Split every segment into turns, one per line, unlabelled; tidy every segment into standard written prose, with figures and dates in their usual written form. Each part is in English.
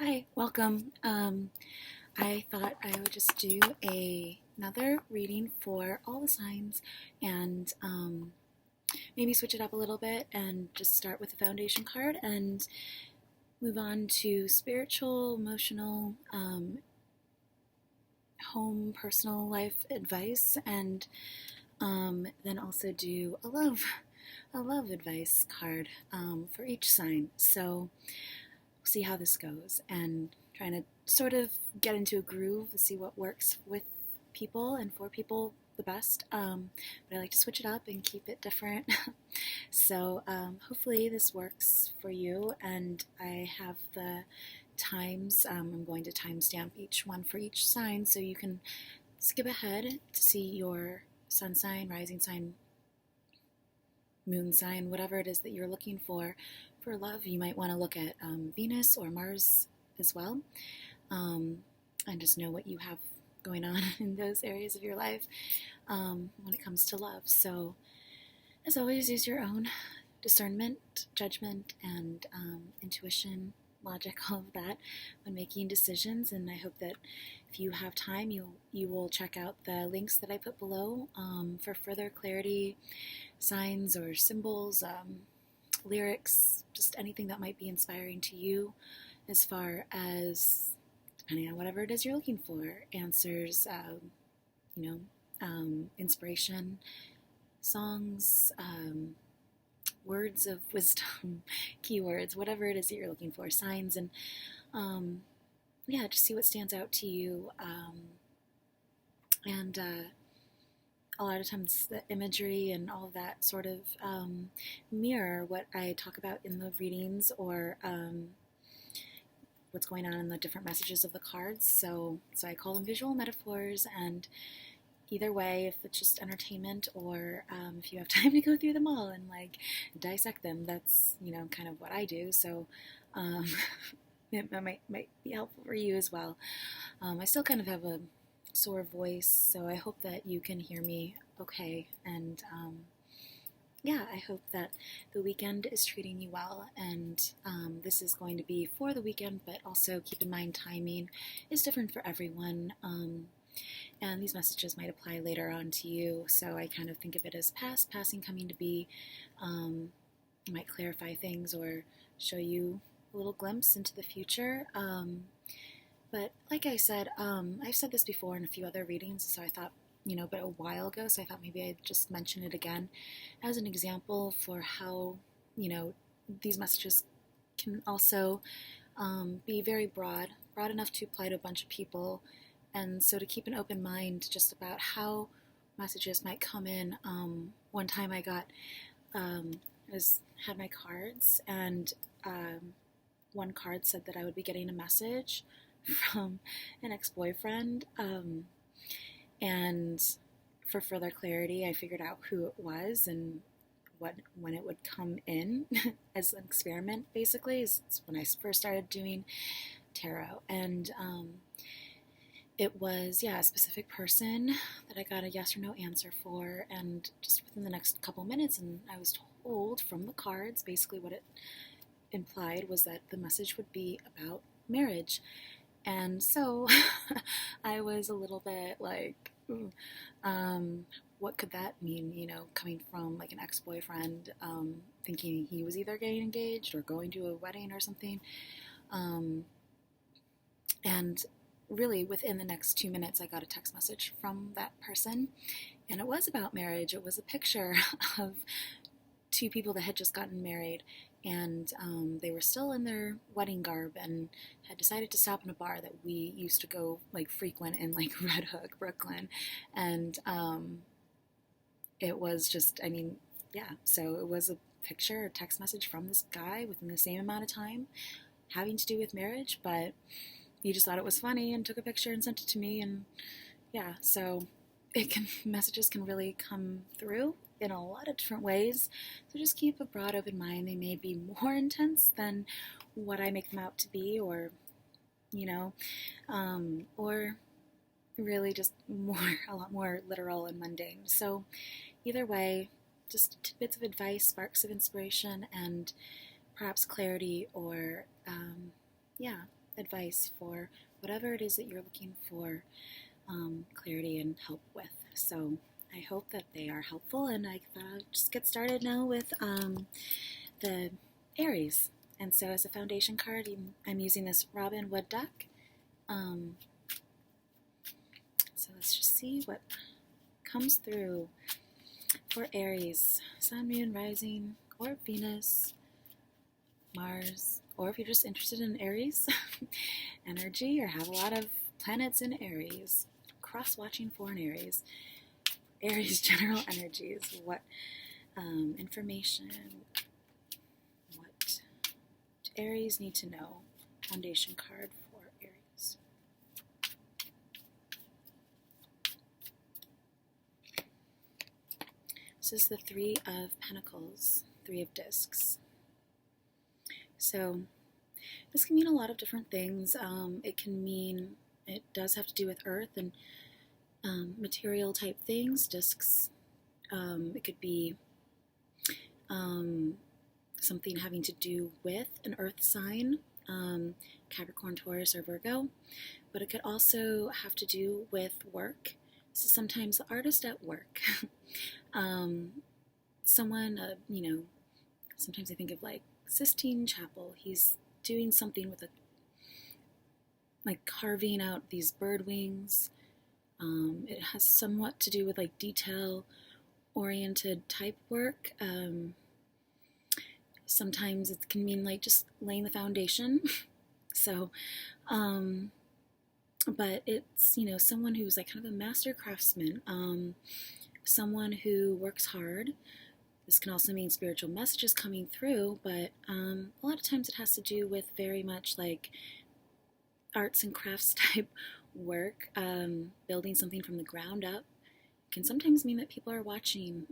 Hi, welcome. I thought I would just do another reading for all the signs and maybe switch it up a little bit and just start with the foundation card and move on to spiritual, emotional, home, personal life advice, and then also do a love advice card for each sign. So we'll see how this goes and trying to sort of get into a groove, see what works with people and for people the best. But I like to switch it up and keep it different. So hopefully this works for you. And I have the times. I'm going to timestamp each one for each sign so you can skip ahead to see your sun sign, rising sign, moon sign, whatever it is that you're looking for. For love, you might want to look at Venus or Mars as well, and just know what you have going on in those areas of your life when it comes to love. So, as always, use your own discernment, judgment, and intuition, logic, all of that when making decisions. And I hope that if you have time, you will check out the links that I put below for further clarity, signs or symbols, lyrics, just anything that might be inspiring to you as far as, depending on whatever it is you're looking for, answers, inspiration, songs, words of wisdom, keywords, whatever it is that you're looking for, signs, and just see what stands out to you. And a lot of times the imagery and all of that sort of mirror what I talk about in the readings or what's going on in the different messages of the cards. So I call them visual metaphors, and either way, if it's just entertainment or if you have time to go through them all and like dissect them, that's kind of what I do. So it might be helpful for you as well. I still kind of have a sore voice, so I hope that you can hear me okay, and I hope that the weekend is treating you well, and this is going to be for the weekend, but also keep in mind timing is different for everyone, and these messages might apply later on to you, so I kind of think of it as past, passing, coming to be. It might clarify things or show you a little glimpse into the future. But like I said, I've said this before in a few other readings, so I thought, but a while ago, so I thought maybe I'd just mention it again as an example for how, these messages can also be very broad enough to apply to a bunch of people, and so to keep an open mind just about how messages might come in. One time I got, had my cards, and one card said that I would be getting a message from an ex-boyfriend, and for further clarity I figured out who it was and when it would come in as an experiment. Basically, it's when I first started doing tarot, and it was a specific person that I got a yes or no answer for, and just within the next couple minutes, and I was told from the cards basically what it implied was that the message would be about marriage. And so I was a little bit like, what could that mean, coming from like an ex-boyfriend, thinking he was either getting engaged or going to a wedding or something. And really within the next 2 minutes, I got a text message from that person, and it was about marriage. It was a picture of two people that had just gotten married, and they were still in their wedding garb and had decided to stop in a bar that we used to go frequent in Red Hook, Brooklyn, and it was just, so it was a picture, a text message from this guy within the same amount of time having to do with marriage, but he just thought it was funny and took a picture and sent it to me, and so messages can really come through in a lot of different ways, so just keep a broad open mind. They may be more intense than what I make them out to be, or or really just a lot more literal and mundane. So either way, just tidbits of advice, sparks of inspiration, and perhaps clarity, or advice for whatever it is that you're looking for clarity and help with. So I hope that they are helpful, and I thought I'll just get started now with the Aries. And so as a foundation card, I'm using this Robin Wood deck. So let's just see what comes through for Aries. Sun, Moon, Rising, or Venus, Mars, or if you're just interested in Aries energy or have a lot of planets in Aries, cross-watching for an Aries. Aries general energies, what information, what do Aries need to know? Foundation card for Aries. This is the Three of Pentacles, Three of Discs. So this can mean a lot of different things. It can mean, it does have to do with earth and material type things, discs. It could be something having to do with an earth sign, Capricorn, Taurus, or Virgo, but it could also have to do with work. So sometimes the artist at work, someone, sometimes I think of like Sistine Chapel. He's doing something with like carving out these bird wings. It has somewhat to do with like detail-oriented type work. Sometimes it can mean like just laying the foundation. So, but it's, someone who's like kind of a master craftsman, someone who works hard. This can also mean spiritual messages coming through, but a lot of times it has to do with very much like arts and crafts type work, building something from the ground up. It can sometimes mean that people are watching,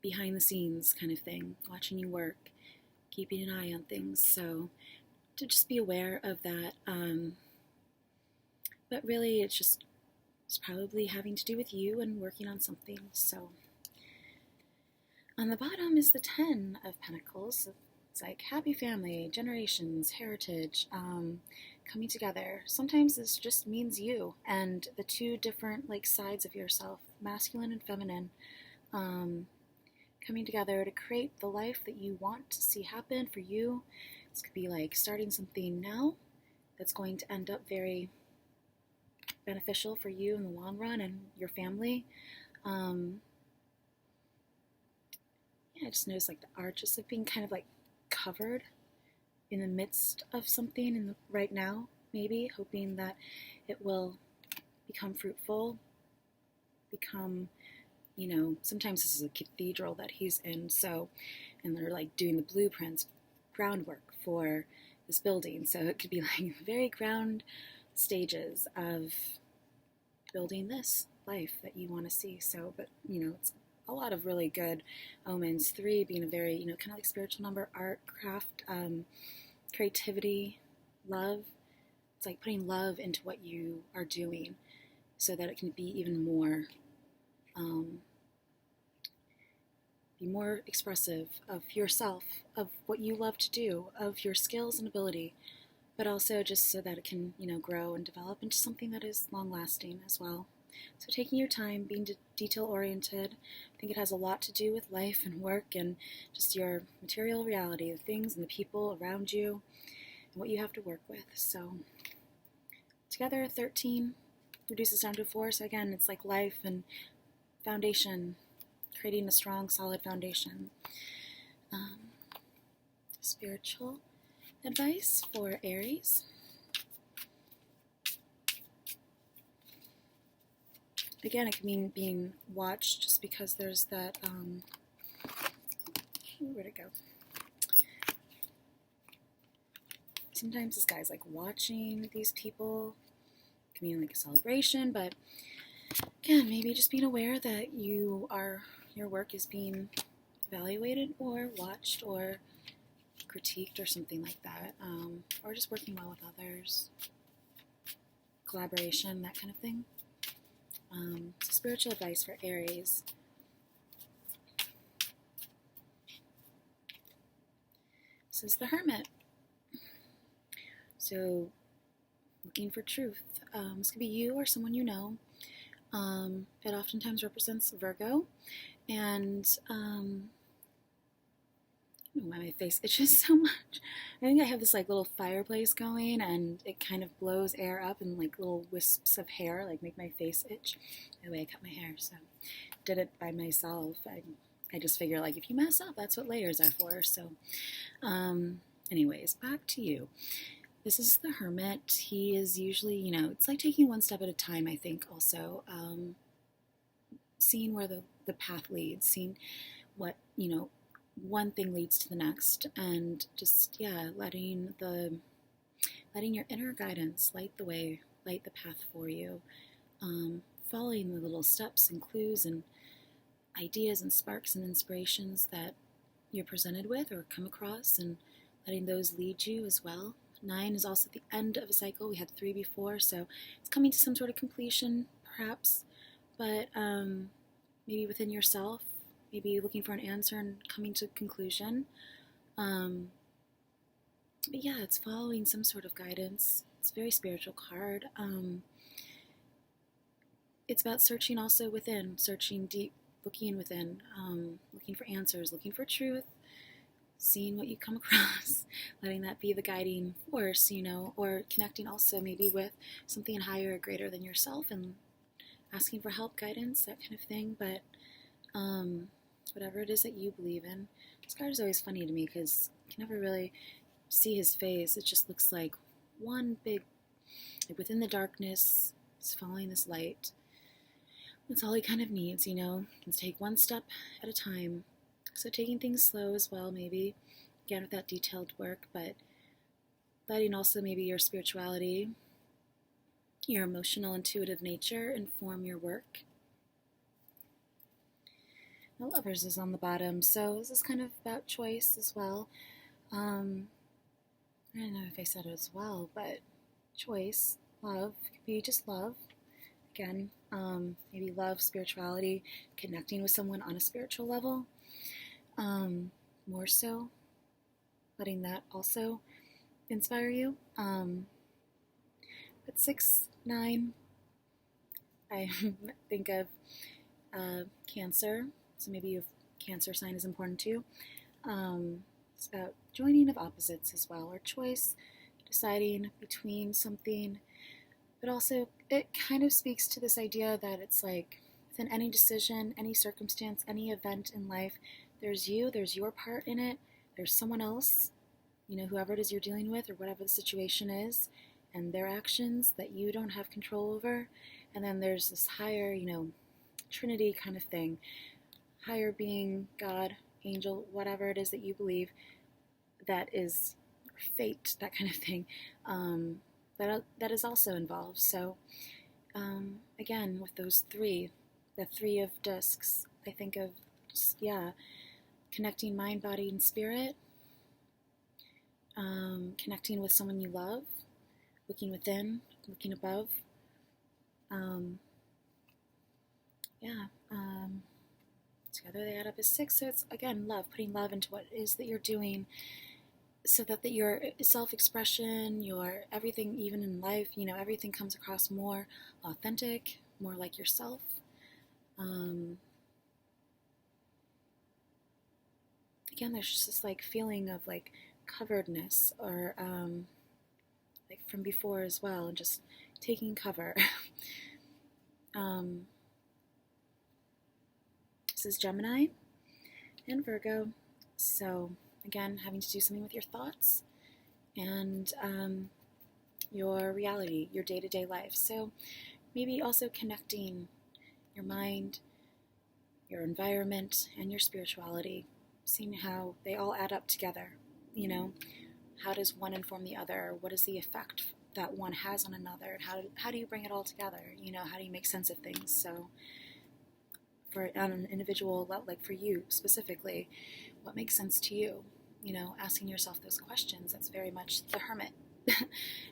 behind the scenes kind of thing, watching you work, keeping an eye on things. So to just be aware of that. But really it's probably having to do with you and working on something. So on the bottom is the Ten of Pentacles. It's like happy family, generations, heritage, coming together. Sometimes this just means you and the two different like sides of yourself, masculine and feminine, coming together to create the life that you want to see happen for you. This could be like starting something now that's going to end up very beneficial for you in the long run and your family. I just noticed like the arch is like being kind of like covered in the midst of something right now, maybe hoping that it will become fruitful, sometimes this is a cathedral that he's in, and they're like doing the blueprints, groundwork for this building, so it could be like very ground stages of building this life that you want to see. So, but it's a lot of really good omens. 3 being a very, kind of like spiritual number, art, craft, creativity, love. It's like putting love into what you are doing so that it can be even more, expressive of yourself, of what you love to do, of your skills and ability, but also just so that it can, grow and develop into something that is long-lasting as well. So taking your time, being detail-oriented, I think it has a lot to do with life and work and just your material reality, the things and the people around you, and what you have to work with. So together, 13 reduces down to 4. So again, it's like life and foundation, creating a strong, solid foundation. Spiritual advice for Aries. Again, it can mean being watched, just because there's that, where'd it go? Sometimes this guy's like watching these people. It can mean like a celebration, but again, maybe just being aware that your work is being evaluated or watched or critiqued or something like that, or just working well with others, collaboration, that kind of thing. So spiritual advice for Aries. This is the Hermit. So looking for truth. This could be you or someone you know. It oftentimes represents Virgo, and I don't know why my face itches so much. I think I have this like little fireplace going, and it kind of blows air up, and like little wisps of hair like make my face itch. The way I cut my hair, so did it by myself. I just figure like if you mess up, that's what layers are for. So, anyways, back to you. This is the Hermit. He is usually, it's like taking one step at a time, I think, also. Seeing where the path leads, seeing what, one thing leads to the next, and just, letting your inner guidance light the way, light the path for you. Following the little steps and clues and ideas and sparks and inspirations that you're presented with or come across, and letting those lead you as well. 9 is also the end of a cycle. We had 3 before, so it's coming to some sort of completion, perhaps, but maybe within yourself, maybe looking for an answer and coming to a conclusion. But yeah, it's following some sort of guidance. It's a very spiritual card. It's about searching also within, searching deep, looking within, looking for answers, looking for truth, seeing what you come across, letting that be the guiding force, or connecting also maybe with something higher or greater than yourself and asking for help, guidance, that kind of thing. But whatever it is that you believe in. This card is always funny to me because you can never really see his face. It just looks like one big, like within the darkness, he's following this light. That's all he kind of needs, Let's take one step at a time. So taking things slow as well, maybe, again with that detailed work, but letting also maybe your spirituality, your emotional, intuitive nature inform your work. The Lovers is on the bottom, so this is kind of about choice as well. I don't know if I said it as well, but choice, love, could be just love. Again, maybe love, spirituality, connecting with someone on a spiritual level. More so, letting that also inspire you. But 6, 9, I think of Cancer. So maybe your Cancer sign is important too. It's about joining of opposites as well, or choice, deciding between something. But also, it kind of speaks to this idea that it's like within any decision, any circumstance, any event in life, there's you, there's your part in it, there's someone else, whoever it is you're dealing with or whatever the situation is, and their actions that you don't have control over. And then there's this higher, Trinity kind of thing, higher being, God, angel, whatever it is that you believe, that is fate, that kind of thing, that is also involved. So, again, with those 3, the 3 of discs, I think of just, connecting mind, body, and spirit, connecting with someone you love, looking within, looking above, together they add up as 6, so it's, again, love, putting love into what it is that you're doing, so that your self-expression, your everything, even in life, everything comes across more authentic, more like yourself. Again, there's just this like feeling of like coveredness, or like from before as well, and just taking cover. This is Gemini and Virgo, so again, having to do something with your thoughts and your reality, your day-to-day life. So maybe also connecting your mind, your environment, and your spirituality, seeing how they all add up together. How does one inform the other? What is the effect that one has on another? And how do you bring it all together? How do you make sense of things? So on an individual level, like for you specifically, what makes sense to you? Asking yourself those questions. That's very much the Hermit.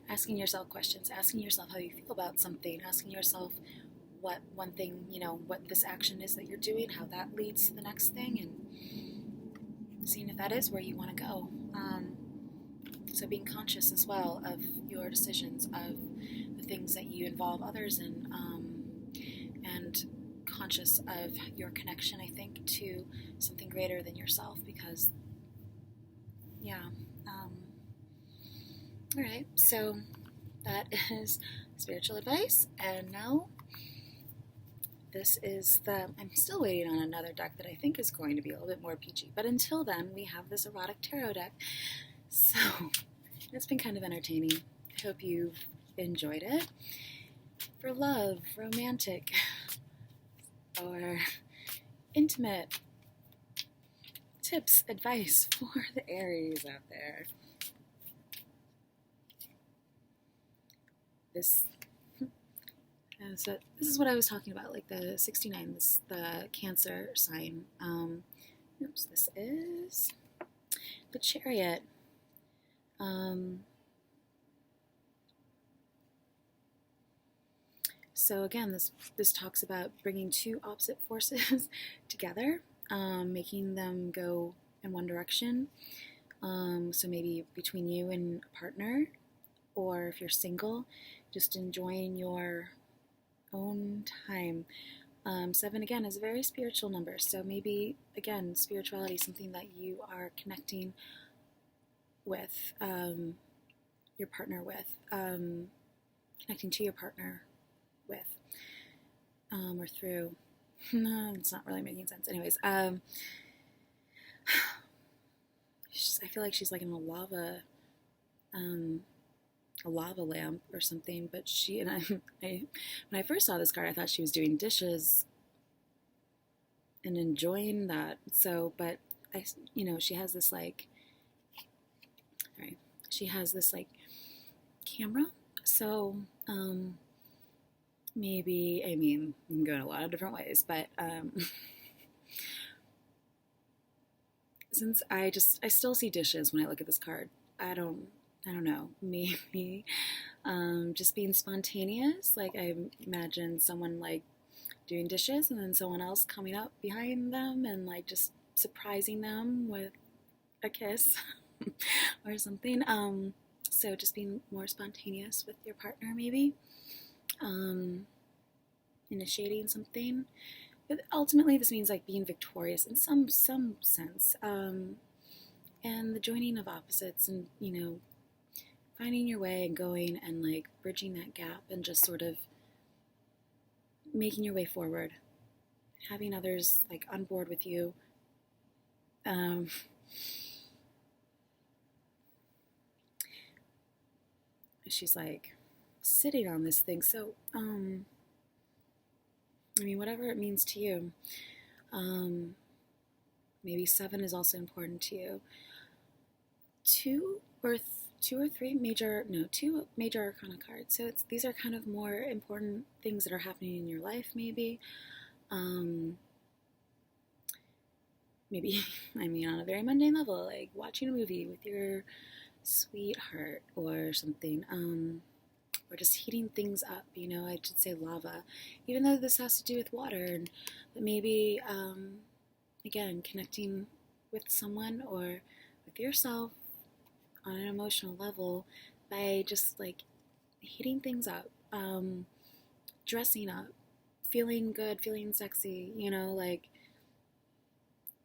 Asking yourself questions, asking yourself how you feel about something, asking yourself what one thing, what this action is that you're doing, how that leads to the next thing, and seeing if that is where you want to go. So being conscious as well of your decisions, of the things that you involve others in, and conscious of your connection, I think, to something greater than yourself, because, yeah. All right, so that is spiritual advice, and now this is I'm still waiting on another deck that I think is going to be a little bit more peachy, but until then, we have this erotic tarot deck, so it's been kind of entertaining. I hope you've enjoyed it. For love, romantic, or intimate tips, advice for the Aries out there. So this is what I was talking about, like the 69, the Cancer sign. This is the Chariot. So again, this talks about bringing two opposite forces together, making them go in one direction. So maybe between you and a partner, or if you're single, just enjoying your own time. 7 again is a very spiritual number, so maybe again spirituality is something that you are connecting with your partner with, connecting to your partner with, or through. No, it's not really making sense. Anyways, I feel like she's like in a lava lamp or something, but when I first saw this card, I thought she was doing dishes and enjoying that. So, but she has this like, camera. So, maybe, I mean, you can go in a lot of different ways, but, since I still see dishes when I look at this card, I don't know, maybe, just being spontaneous. Like, I imagine someone like doing dishes and then someone else coming up behind them and like just surprising them with a kiss or something. So just being more spontaneous with your partner, maybe, initiating something. But ultimately, this means like being victorious in some sense, and the joining of opposites, and finding your way and going and like bridging that gap and just sort of making your way forward, having others like on board with you. She's like sitting on this thing, so I mean, whatever it means to you. Maybe 7 is also important to you. Two major arcana cards. So these are kind of more important things that are happening in your life, maybe. Maybe, I mean, on a very mundane level, like watching a movie with your sweetheart or something, or just heating things up, I should say lava, even though this has to do with water, but maybe, again, connecting with someone or with yourself on an emotional level by just like heating things up, dressing up, feeling good, feeling sexy, like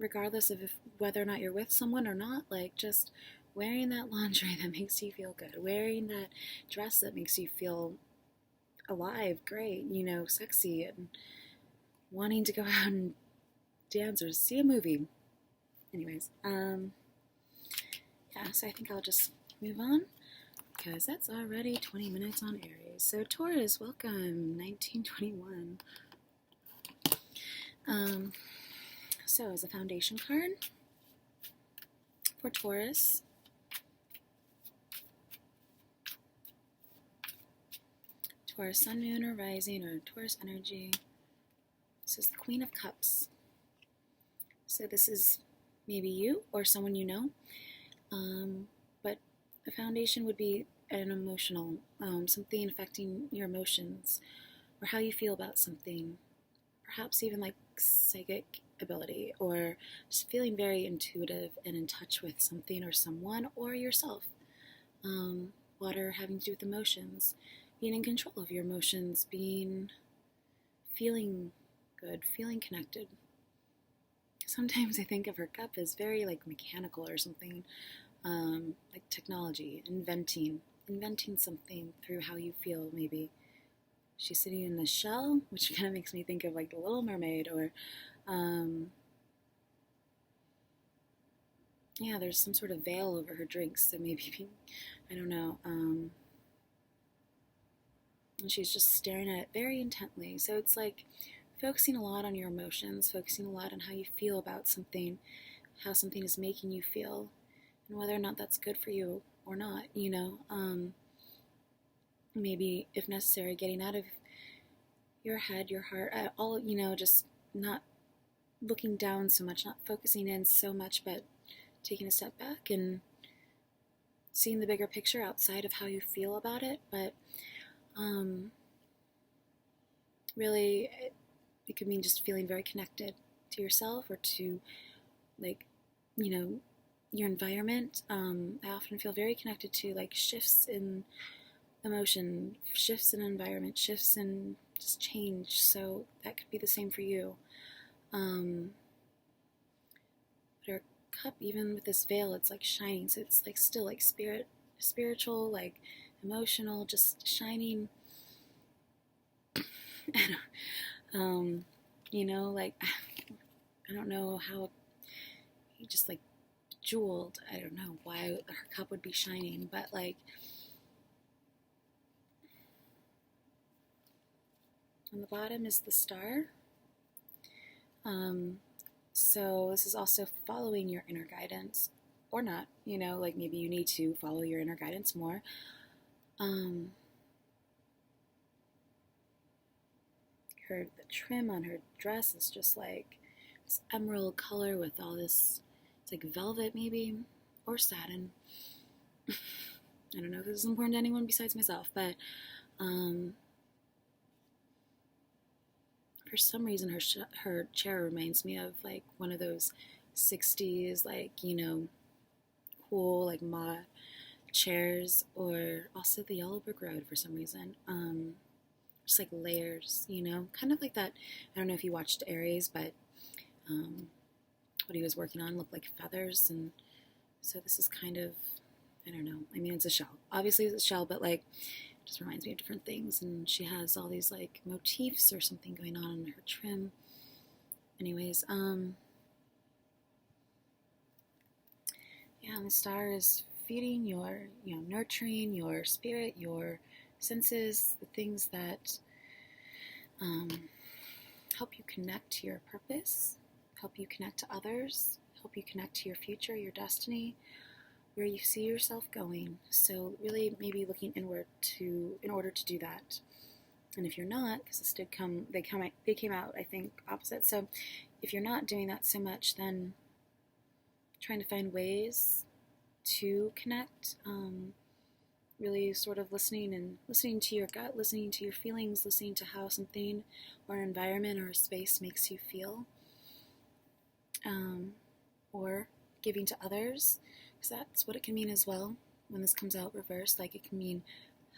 regardless of whether or not you're with someone or not, like just wearing that lingerie that makes you feel good, wearing that dress that makes you feel alive, great, sexy, and wanting to go out and dance or see a movie. Anyways, so I think I'll just move on, because that's already 20 minutes on Aries. So Taurus, welcome, 1921. So as a foundation card for Taurus, Taurus Sun, Moon, or Rising, or Taurus energy. This is the Queen of Cups. So this is maybe you or someone you know, but the foundation would be an emotional, something affecting your emotions or how you feel about something, perhaps even like psychic ability, or just feeling very intuitive and in touch with something or someone or yourself. Water having to do with emotions, being in control of your emotions, feeling good, feeling connected. Sometimes I think of her cup as very like mechanical or something, like technology, inventing something through how you feel. Maybe she's sitting in a shell, which kind of makes me think of like the Little Mermaid, or yeah, there's some sort of veil over her drinks, so maybe I don't know. And she's just staring at it very intently. So it's like focusing a lot on your emotions, focusing a lot on how you feel about something, how something is making you feel, and whether or not that's good for you or not, you know. Maybe, if necessary, getting out of your head, your heart, all, you know, just not looking down so much, not focusing in so much, but taking a step back and seeing the bigger picture outside of how you feel about it. But really, it could mean just feeling very connected to yourself or to, like, you know, your environment. I often feel very connected to like shifts in emotion, shifts in environment, shifts in just change. So that could be the same for you. But our cup, even with this veil, it's like shining. So it's like still like spiritual, like emotional, just shining. You know, like I don't know how he just like jeweled. I don't know why her cup would be shining, but like on the bottom is the star. So this is also following your inner guidance, or not. You know, like maybe you need to follow your inner guidance more. The trim on her dress is just like this emerald color with all this, it's like velvet maybe, or satin. I don't know if this is important to anyone besides myself, but for some reason her chair reminds me of like one of those 60s, like, you know, cool like mod chairs, or also the Yellow Brick Road for some reason. Just like layers, you know, kind of like that. I don't know if you watched Aries, but what he was working on looked like feathers, and so this is kind of, I don't know. I mean, it's a shell. Obviously, it's a shell, but like, it just reminds me of different things. And she has all these like motifs or something going on in her trim. Anyways, yeah, and the star is feeding your, you know, nurturing your spirit, your senses, the things that help you connect to your purpose, help you connect to others, help you connect to your future, your destiny, where you see yourself going. So really maybe looking inward in order to do that. And if you're not, because this did come, they came out, I think, opposite. So if you're not doing that so much, then trying to find ways to connect, really sort of listening to your gut, listening to your feelings, listening to how something or an environment or a space makes you feel, or giving to others, because that's what it can mean as well when this comes out reversed. Like, it can mean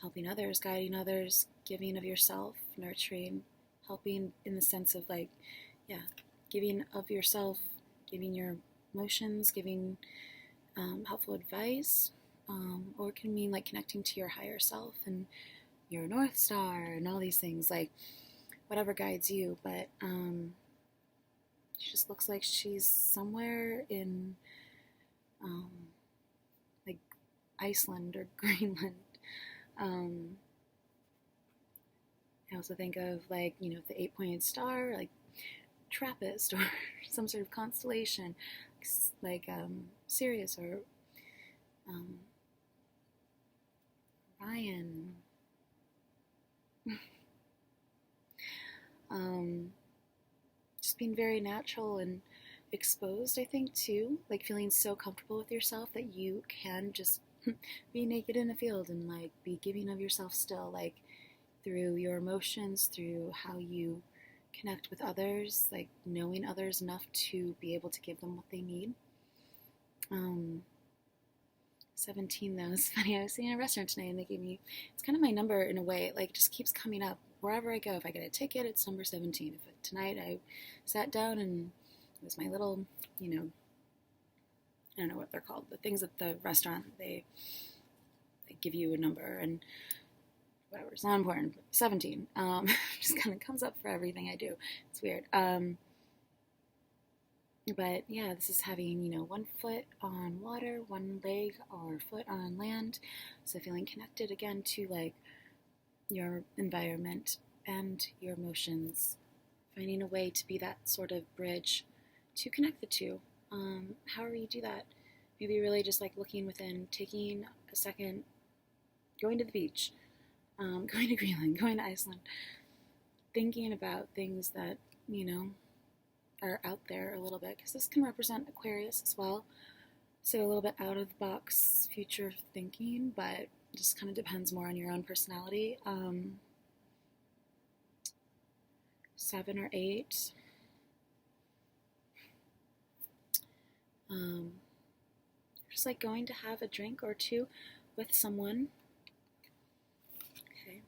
helping others, guiding others, giving of yourself, nurturing, helping in the sense of like, yeah, giving of yourself, giving your emotions, giving helpful advice, or it can mean like connecting to your higher self and your North Star and all these things, like whatever guides you. But she just looks like she's somewhere in like Iceland or Greenland. I also think of like, you know, the 8-pointed star, like Trappist or some sort of constellation, like Sirius or Ryan. Just being very natural and exposed, I think, too. Like feeling so comfortable with yourself that you can just be naked in a field and like be giving of yourself still, like through your emotions, through how you connect with others, like knowing others enough to be able to give them what they need. 17 though. It's funny. I was sitting in a restaurant tonight and they gave me, it's kind of my number in a way. It like just keeps coming up wherever I go. If I get a ticket, it's number 17. If tonight I sat down and it was my little, I don't know what they're called, the things at the restaurant, they give you a number and whatever, it's not important, but 17. Just kind of comes up for everything I do. It's weird. But yeah, this is having, one foot on water, one leg or foot on land. So feeling connected again to like your environment and your emotions. Finding a way to be that sort of bridge to connect the two. However you do that. Maybe really just like looking within, taking a second, going to the beach, going to Greenland, going to Iceland, thinking about things that, are out there a little bit, because this can represent Aquarius as well. So a little bit out of the box future thinking, but it just kind of depends more on your own personality. 7 or 8. Just like going to have a drink or two with someone. Okay.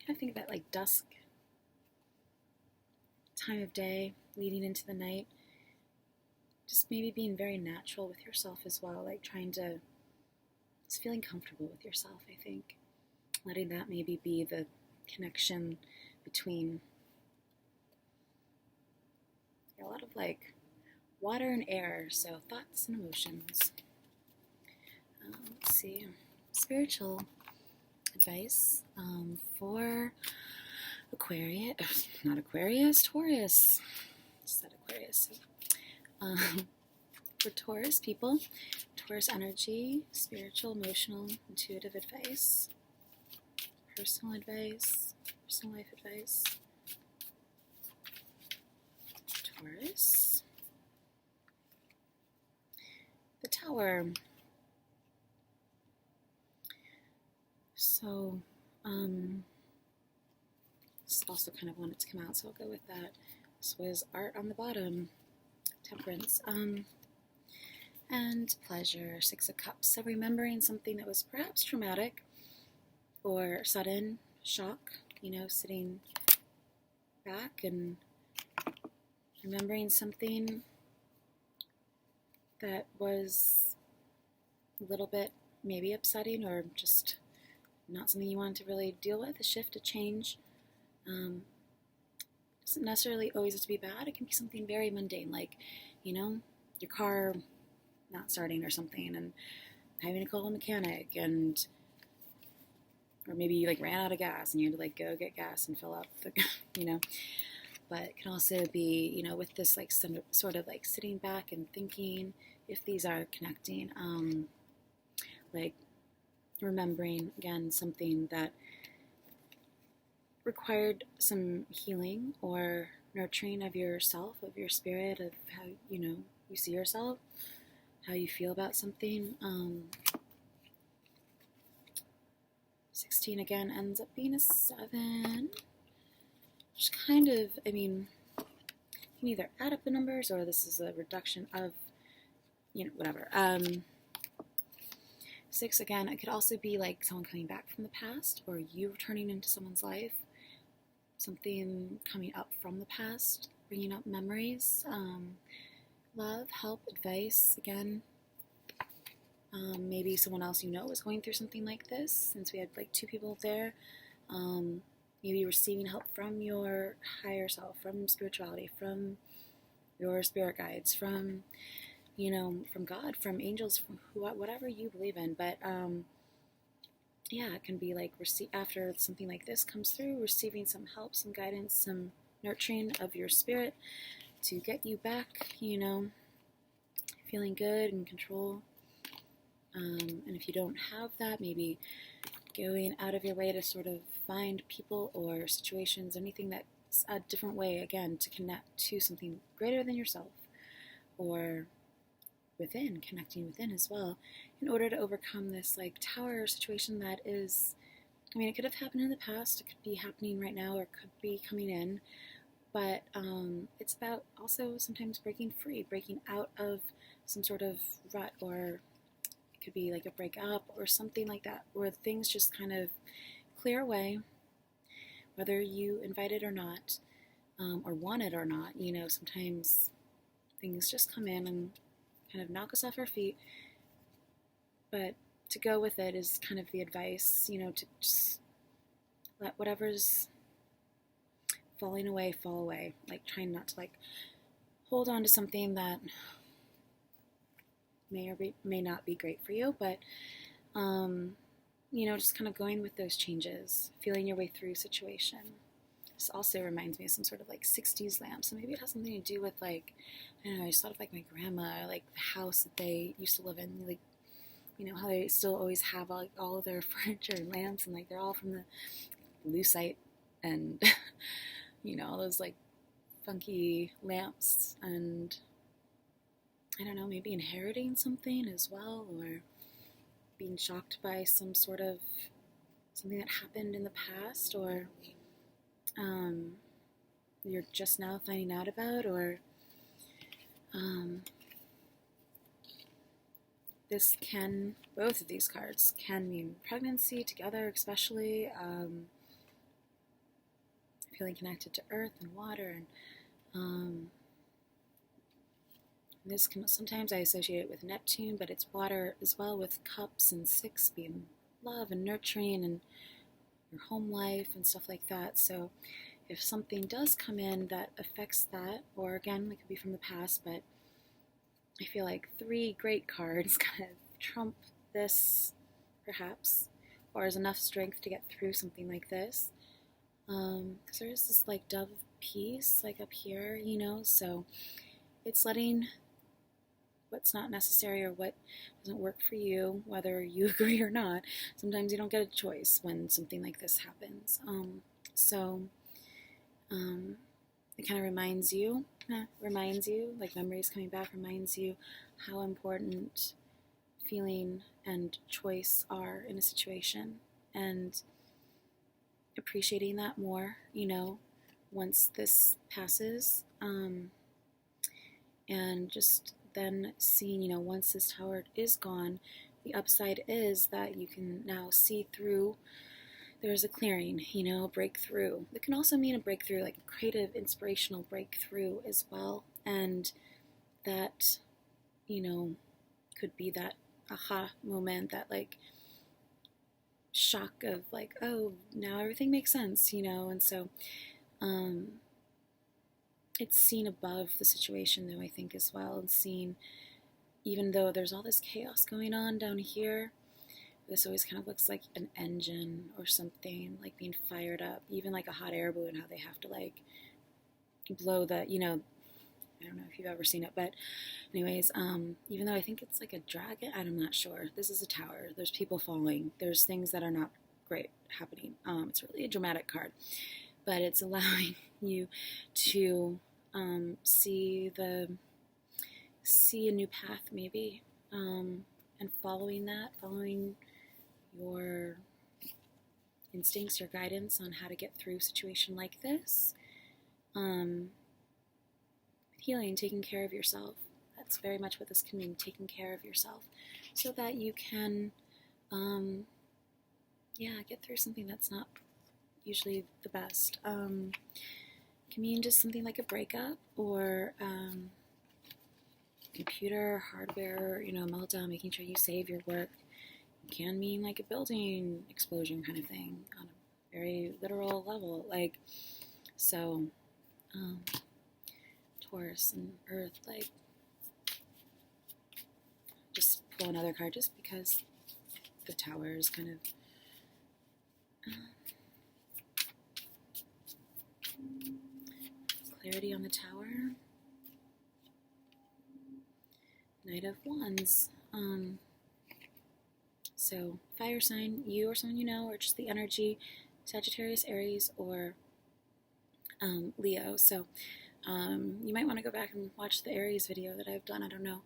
I think that like dusk time of day leading into the night, just maybe being very natural with yourself as well, like trying to just feeling comfortable with yourself. I think letting that maybe be the connection between a lot of like water and air, so thoughts and emotions. Let's see, spiritual advice for Aquarius, not Aquarius, Taurus. Just said Aquarius. For Taurus people, Taurus energy, spiritual, emotional, intuitive advice, personal advice, personal life advice. Taurus. The Tower. So, this also kind of wanted to come out, so I'll go with that. This was art on the bottom, temperance, and pleasure, 6 of Cups. So remembering something that was perhaps traumatic or sudden shock, sitting back and remembering something that was a little bit maybe upsetting or just not something you wanted to really deal with, a shift, a change. Doesn't necessarily always have to be bad. It can be something very mundane, like, your car not starting or something and having to call a mechanic, or maybe you like ran out of gas and you had to like go get gas and fill up the, but it can also be, with this like sort of like sitting back and thinking if these are connecting, like remembering again something that required some healing or nurturing of yourself, of your spirit, of how, you see yourself, how you feel about something. 16 again ends up being a 7, which kind of, you can either add up the numbers or this is a reduction of, whatever. 6 again, it could also be like someone coming back from the past or you returning into someone's life, something coming up from the past, bringing up memories, love, help, advice, again. Maybe someone else is going through something like this, since we had like 2 people there. Maybe receiving help from your higher self, from spirituality, from your spirit guides, from, from God, from angels, from whatever you believe in. But it can be like after something like this comes through, receiving some help, some guidance, some nurturing of your spirit to get you back, feeling good and control. And if you don't have that, maybe going out of your way to sort of find people or situations, anything that's a different way, again, to connect to something greater than yourself, or within, connecting within as well, in order to overcome this like tower situation that is, it could have happened in the past, it could be happening right now, or it could be coming in, but it's about also sometimes breaking free, breaking out of some sort of rut, or it could be like a breakup or something like that, where things just kind of clear away, whether you invite it or not, or want it or not. You know, sometimes things just come in and kind of knock us off our feet, but to go with it is kind of the advice, you know, to just let whatever's falling away fall away, like trying not to like hold on to something that may or may not be great for you, but you know, just kind of going with those changes, feeling your way through situation. This also reminds me of some sort of like 60s lamp, so maybe it has something to do with like, I don't know, I just thought of like my grandma, like the house that they used to live in, like, you know, how they still always have like all of their furniture and lamps, and like they're all from the lucite and you know, all those like funky lamps, and I don't know, maybe inheriting something as well, or being shocked by some sort of something that happened in the past, or you're just now finding out about, or this can, both of these cards can mean pregnancy together, especially feeling connected to earth and water, and this can, sometimes I associate it with Neptune, but it's water as well, with cups and six being love and nurturing and your home life and stuff like that. So if something does come in that affects that, or again, it could be from the past, but I feel like 3 great cards kind of trump this, perhaps, or is enough strength to get through something like this. Because there is this like dove of peace, like up here, you know, so it's letting what's not necessary or what doesn't work for you, whether you agree or not. Sometimes you don't get a choice when something like this happens. It kind of reminds you, like memories coming back, reminds you how important feeling and choice are in a situation, and appreciating that more, you know, once this passes, and just then seeing, you know, once this tower is gone, the upside is that you can now see through. There's a clearing, you know, a breakthrough. It can also mean a breakthrough, like a creative, inspirational breakthrough as well. And that, you know, could be that aha moment, that like shock of like, oh, now everything makes sense, you know. And so it's seen above the situation, though, I think, as well, and seen, even though there's all this chaos going on down here, this always kind of looks like an engine or something, like being fired up, even like a hot air balloon, how they have to like blow the, you know, I don't know if you've ever seen it, but anyways, even though I think it's like a dragon, I'm not sure. This is a tower. There's people falling. There's things that are not great happening. It's really a dramatic card, but it's allowing you to see a new path, maybe, and following your instincts, your guidance on how to get through a situation like this. Healing, taking care of yourself. That's very much what this can mean, taking care of yourself, so that you can, get through something that's not usually the best. It can mean just something like a breakup, or computer, hardware, you know, meltdown, making sure you save your work. It can mean like a building explosion kind of thing on a very literal level. Like, so, Taurus and Earth, like, just pull another card just because the tower is kind of clarity on the tower. Knight of Wands. So fire sign, you or someone you know, or just the energy, Sagittarius, Aries, or Leo. So you might want to go back and watch the Aries video that I've done, I don't know.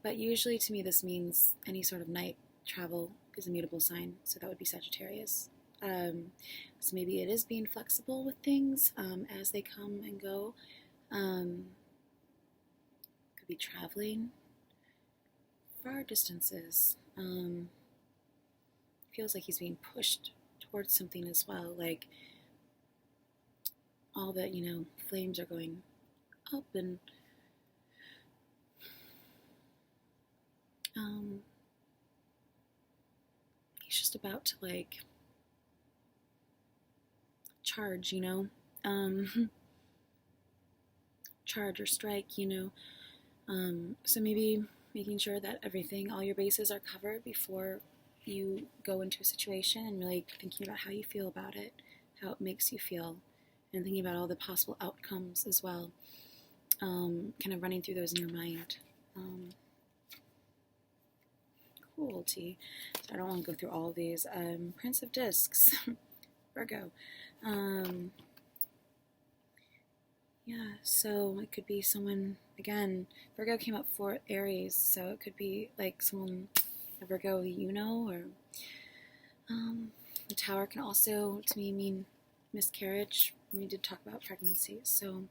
But usually to me this means any sort of night travel is a mutable sign, so that would be Sagittarius. So maybe it is being flexible with things as they come and go. Could be traveling. far distances. Feels like he's being pushed towards something as well, like all the, flames are going up, and he's just about to like charge, charge or strike, so maybe making sure that all your bases are covered before you go into a situation, and really thinking about how you feel about it, how it makes you feel, and thinking about all the possible outcomes as well, kind of running through those in your mind. Cruelty. So I don't want to go through all of these. Prince of Discs, Virgo. Yeah, so it could be someone, again, Virgo came up for Aries, so it could be like someone, a Virgo or the Tower can also, to me, mean miscarriage. We did talk about pregnancy, so,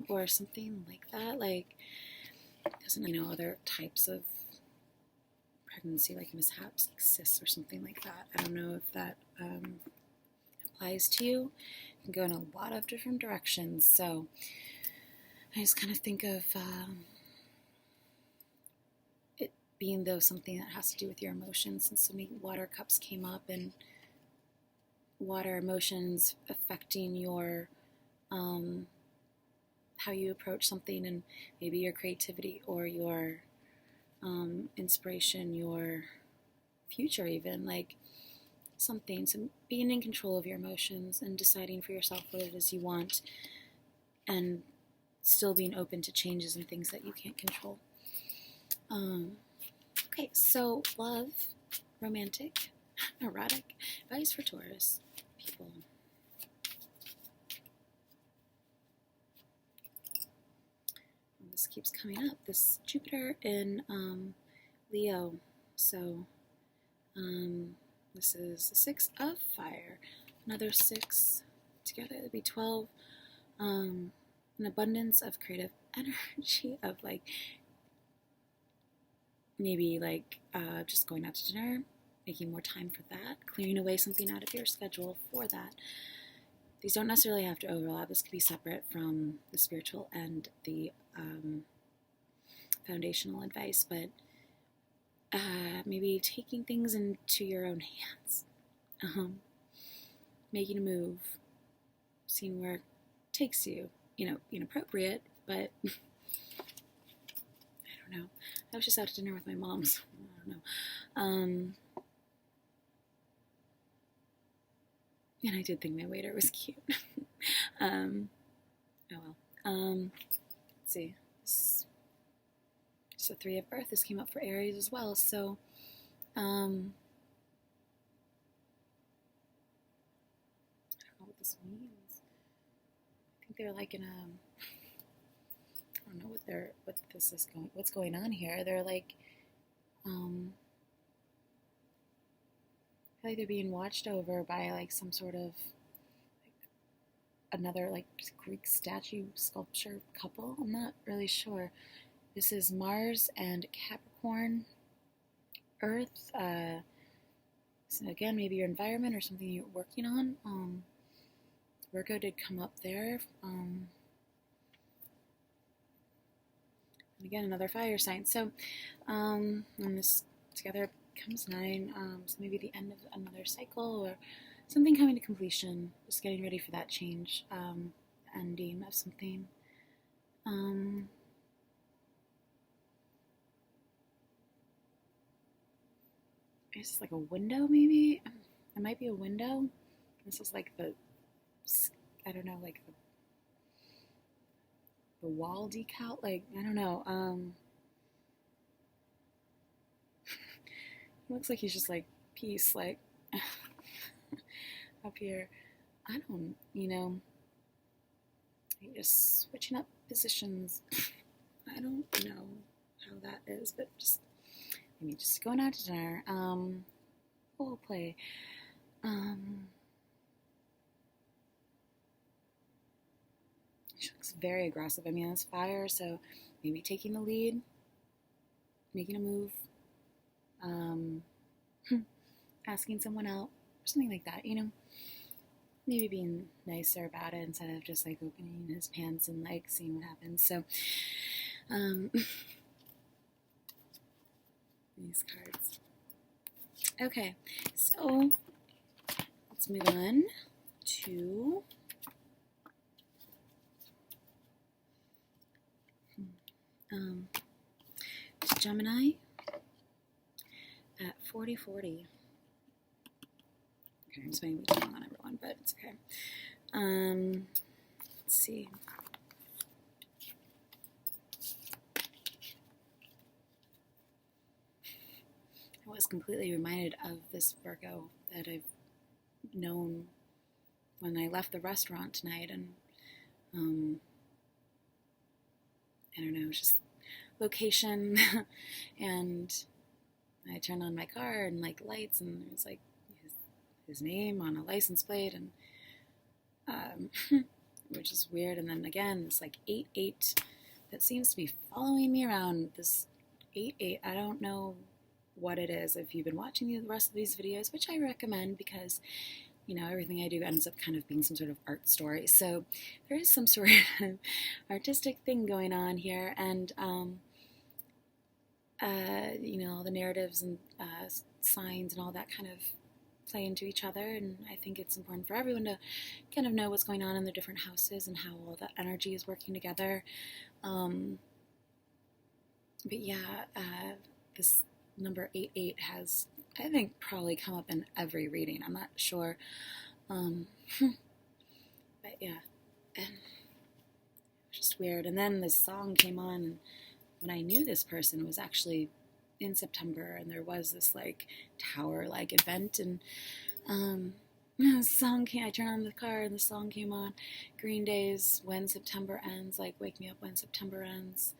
or something like that, like, doesn't, other types of pregnancy, like mishaps, like cysts or something like that. I don't know if that applies to you. It can go in a lot of different directions, so I just kind of think of it being, though, something that has to do with your emotions, and so many water cups came up, and water emotions affecting your how you approach something, and maybe your creativity or your inspiration, your future, even, like something. So being in control of your emotions and deciding for yourself what it is you want, and still being open to changes and things that you can't control. Okay, so love, romantic, erotic, advice for Taurus people. And this keeps coming up. This Jupiter in Leo. So this is the 6 of fire. Another 6 together, it would be 12. An abundance of creative energy, of like maybe like just going out to dinner, making more time for that, clearing away something out of your schedule for that. These don't necessarily have to overlap. This could be separate from the spiritual and the foundational advice, but maybe taking things into your own hands, making a move, seeing where it takes you, inappropriate, but I don't know. I was just out to dinner with my mom, so I don't know. And I did think my waiter was cute. Oh well. Let's see. So 3 of Earth, this came up for Aries as well. So, I don't know what this means. I think they're like in a, I don't know what's going on here. They're like, I feel like they're being watched over by like some sort of another like Greek statue sculpture couple. I'm not really sure. This is Mars and Capricorn, Earth. So again, maybe your environment or something you're working on. Virgo did come up there. And again, another fire sign. So, when this together comes 9. So maybe the end of another cycle or something coming to completion. Just getting ready for that change, ending of something. It's like a window, maybe? It might be a window. This is like the, I don't know, like the wall decal, like, I don't know. It looks like he's just like, peace, like, up here. I don't, just switching up positions. I don't know how that is, but just maybe just going out to dinner. We'll play. She looks very aggressive. I mean, it's fire, so maybe taking the lead. making a move, asking someone out, or something like that, you know? Maybe being nicer about it instead of just like opening his pants and like seeing what happens. So, these cards. Okay, so let's move on to Gemini at 40/40. Okay, I'm spending way too long on everyone, but it's okay. Let's see. I was completely reminded of this Virgo that I've known when I left the restaurant tonight, and I don't know, it's just location, and I turned on my car and like lights, and there's like his name on a license plate, and which is weird. And then again, this like 88 that seems to be following me around. This 88, I don't know what it is. If you've been watching the rest of these videos, which I recommend because, you know, everything I do ends up kind of being some sort of art story. So there is some sort of artistic thing going on here, and you know, the narratives and signs and all that kind of play into each other, and I think it's important for everyone to kind of know what's going on in their different houses and how all that energy is working together. But yeah, this number 88 has, I think, probably come up in every reading. I'm not sure. But yeah, and it's just weird. And then this song came on, and when I knew this person, it was actually in September, and there was this like tower like event, and the song came. I turned on the car, and the song came on. Green Day's "When September Ends," like "Wake Me Up When September Ends,"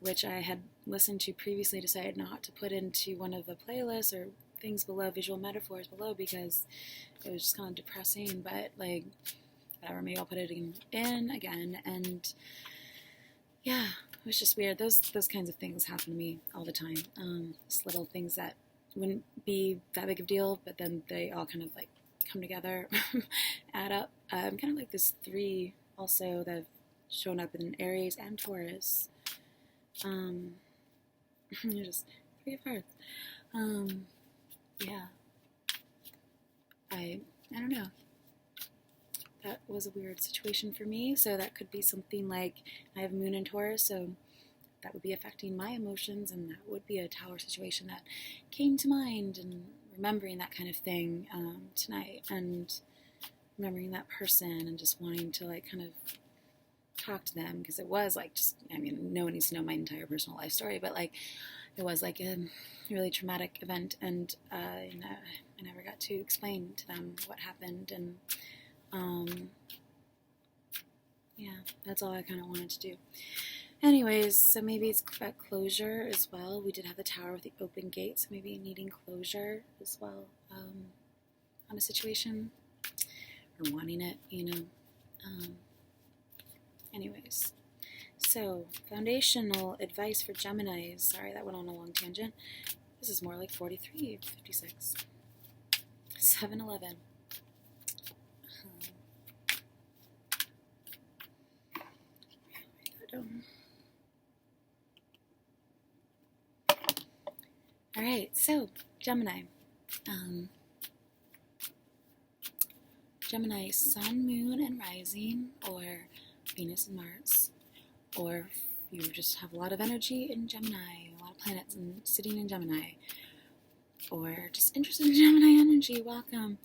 which I had listened to previously, decided not to put into one of the playlists or things below, visual metaphors below, because it was just kind of depressing. But like, whatever, maybe I'll put it in again. And yeah, it was just weird. Those kinds of things happen to me all the time. Just little things that wouldn't be that big of a deal, but then they all kind of like come together, add up. Kind of like this 3 also that have shown up in Aries and Taurus. Just 3 of Hearts. Yeah. I don't know. That was a weird situation for me. So that could be something like, I have Moon in Taurus, so that would be affecting my emotions, and that would be a tower situation that came to mind, and remembering that kind of thing tonight, and remembering that person, and just wanting to like kind of talk to them, because it was like, just, I mean, no one needs to know my entire personal life story, but like it was like a really traumatic event, and I never got to explain to them what happened, and yeah, that's all I kind of wanted to do. Anyways, so maybe it's about closure as well. We did have the tower with the open gate, so maybe needing closure as well on a situation, or wanting it, you know. Anyways, so foundational advice for Geminis. Sorry, that went on a long tangent. This is more like 43, 56, 7-11. All right, so Gemini. Gemini, Sun, Moon, and Rising, or Venus and Mars, or you just have a lot of energy in Gemini, a lot of planets sitting in Gemini, or just interested in Gemini energy, welcome.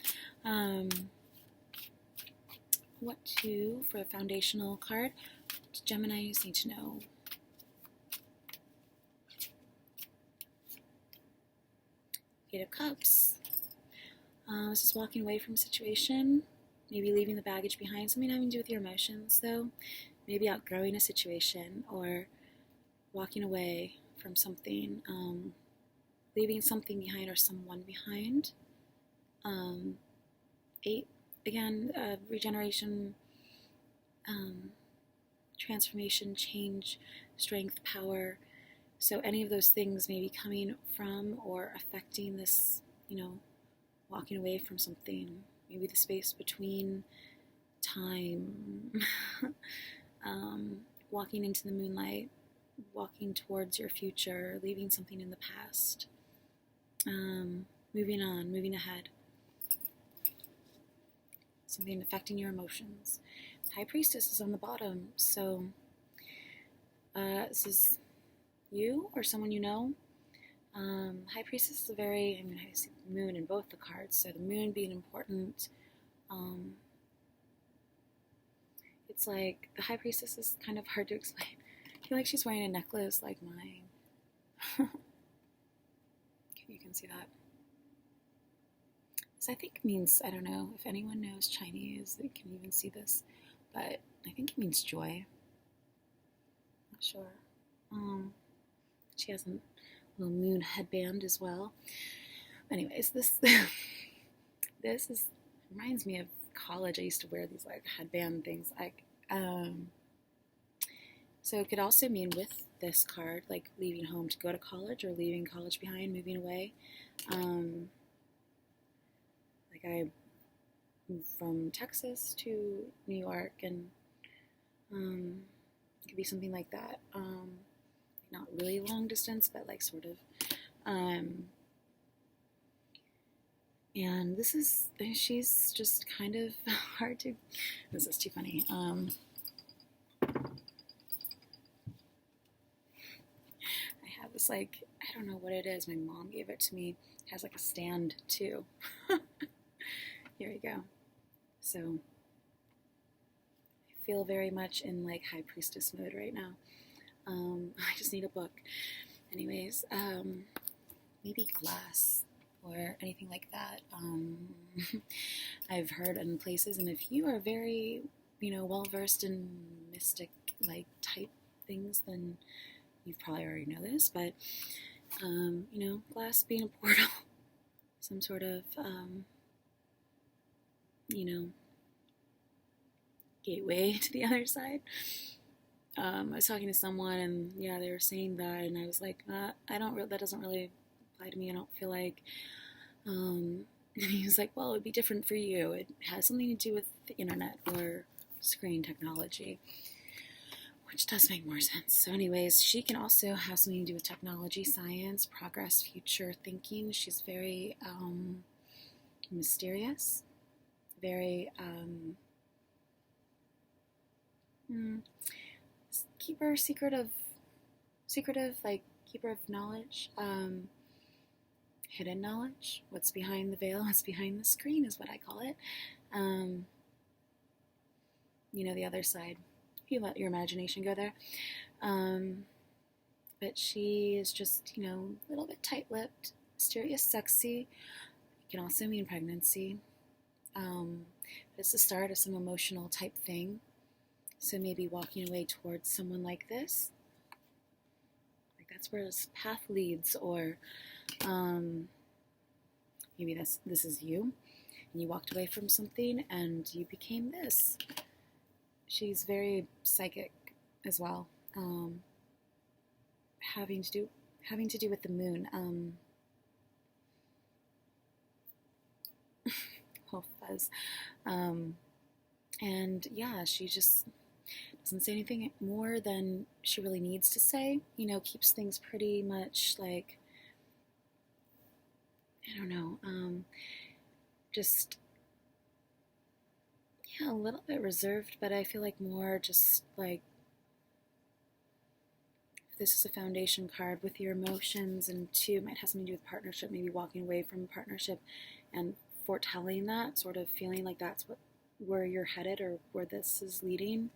What for a foundational card, Geminis need to know? Eight of Cups. This is walking away from a situation, maybe leaving the baggage behind, something having to do with your emotions, though. Maybe outgrowing a situation, or walking away from something, leaving something behind or someone behind. 8, again, regeneration, transformation, change, strength, power, So any of those things may be coming from or affecting this, walking away from something, maybe the space between time, walking into the moonlight, walking towards your future, leaving something in the past, moving on, moving ahead, something affecting your emotions. High Priestess is on the bottom, so this is you or someone you know. High Priestess is I see the moon in both the cards, so the moon being important. It's like the High Priestess is kind of hard to explain. I feel like she's wearing a necklace like mine. You can see that. This I think means, I don't know if anyone knows Chinese, they can even see this, but I think it means joy. Not sure. She has a little moon headband as well. Anyways, this reminds me of college. I used to wear these like headband things. So it could also mean with this card, like leaving home to go to college or leaving college behind, moving away. Like I moved from Texas to New York, and it could be something like that. Not really long distance, but like sort of. And she's just kind of hard to, this is too funny. I have this like, I don't know what it is, my mom gave it to me. It has like a stand too. Here we go. So I feel very much in like High Priestess mode right now. I just need a book. Anyways, maybe glass or anything like that. I've heard in places, and if you are very, well versed in mystic like type things, then you probably already know this. But glass being a portal, some sort of gateway to the other side. I was talking to someone, and yeah, they were saying that, and I was like, that doesn't really apply to me. I don't feel like, and he was like, well, it would be different for you. It has something to do with the internet or screen technology, which does make more sense. So anyways, she can also have something to do with technology, science, progress, future thinking. She's very mysterious, very secretive, like keeper of knowledge, hidden knowledge. What's behind the veil, what's behind the screen is what I call it. The other side. If you let your imagination go there. But she is just, a little bit tight-lipped, mysterious, sexy. It can also mean pregnancy. But it's the start of some emotional type thing. So maybe walking away towards someone like this. Like that's where this path leads, or maybe this is you, and you walked away from something and you became this. She's very psychic as well, having to do with the moon. Oh, fuzz. And yeah, she just doesn't say anything more than she really needs to say. Keeps things pretty much like, I don't know, just, yeah, a little bit reserved, but I feel like more just like, if this is a foundation card with your emotions, and two, it might have something to do with partnership, maybe walking away from a partnership and foretelling that, sort of feeling like that's where you're headed or where this is leading.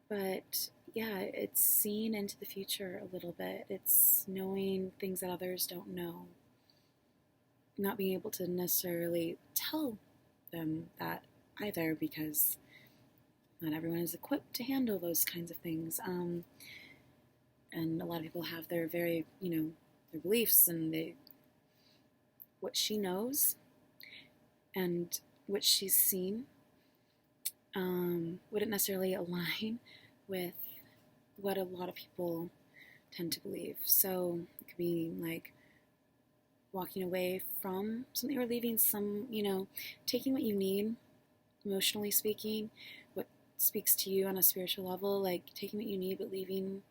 But yeah, it's seeing into the future a little bit. It's knowing things that others don't know. Not being able to necessarily tell them that either, because not everyone is equipped to handle those kinds of things. And a lot of people have their very, their beliefs, and what she knows and what she's seen wouldn't necessarily align with what a lot of people tend to believe. So it could be like walking away from something, or leaving some, taking what you need, emotionally speaking, what speaks to you on a spiritual level, like taking what you need, but leaving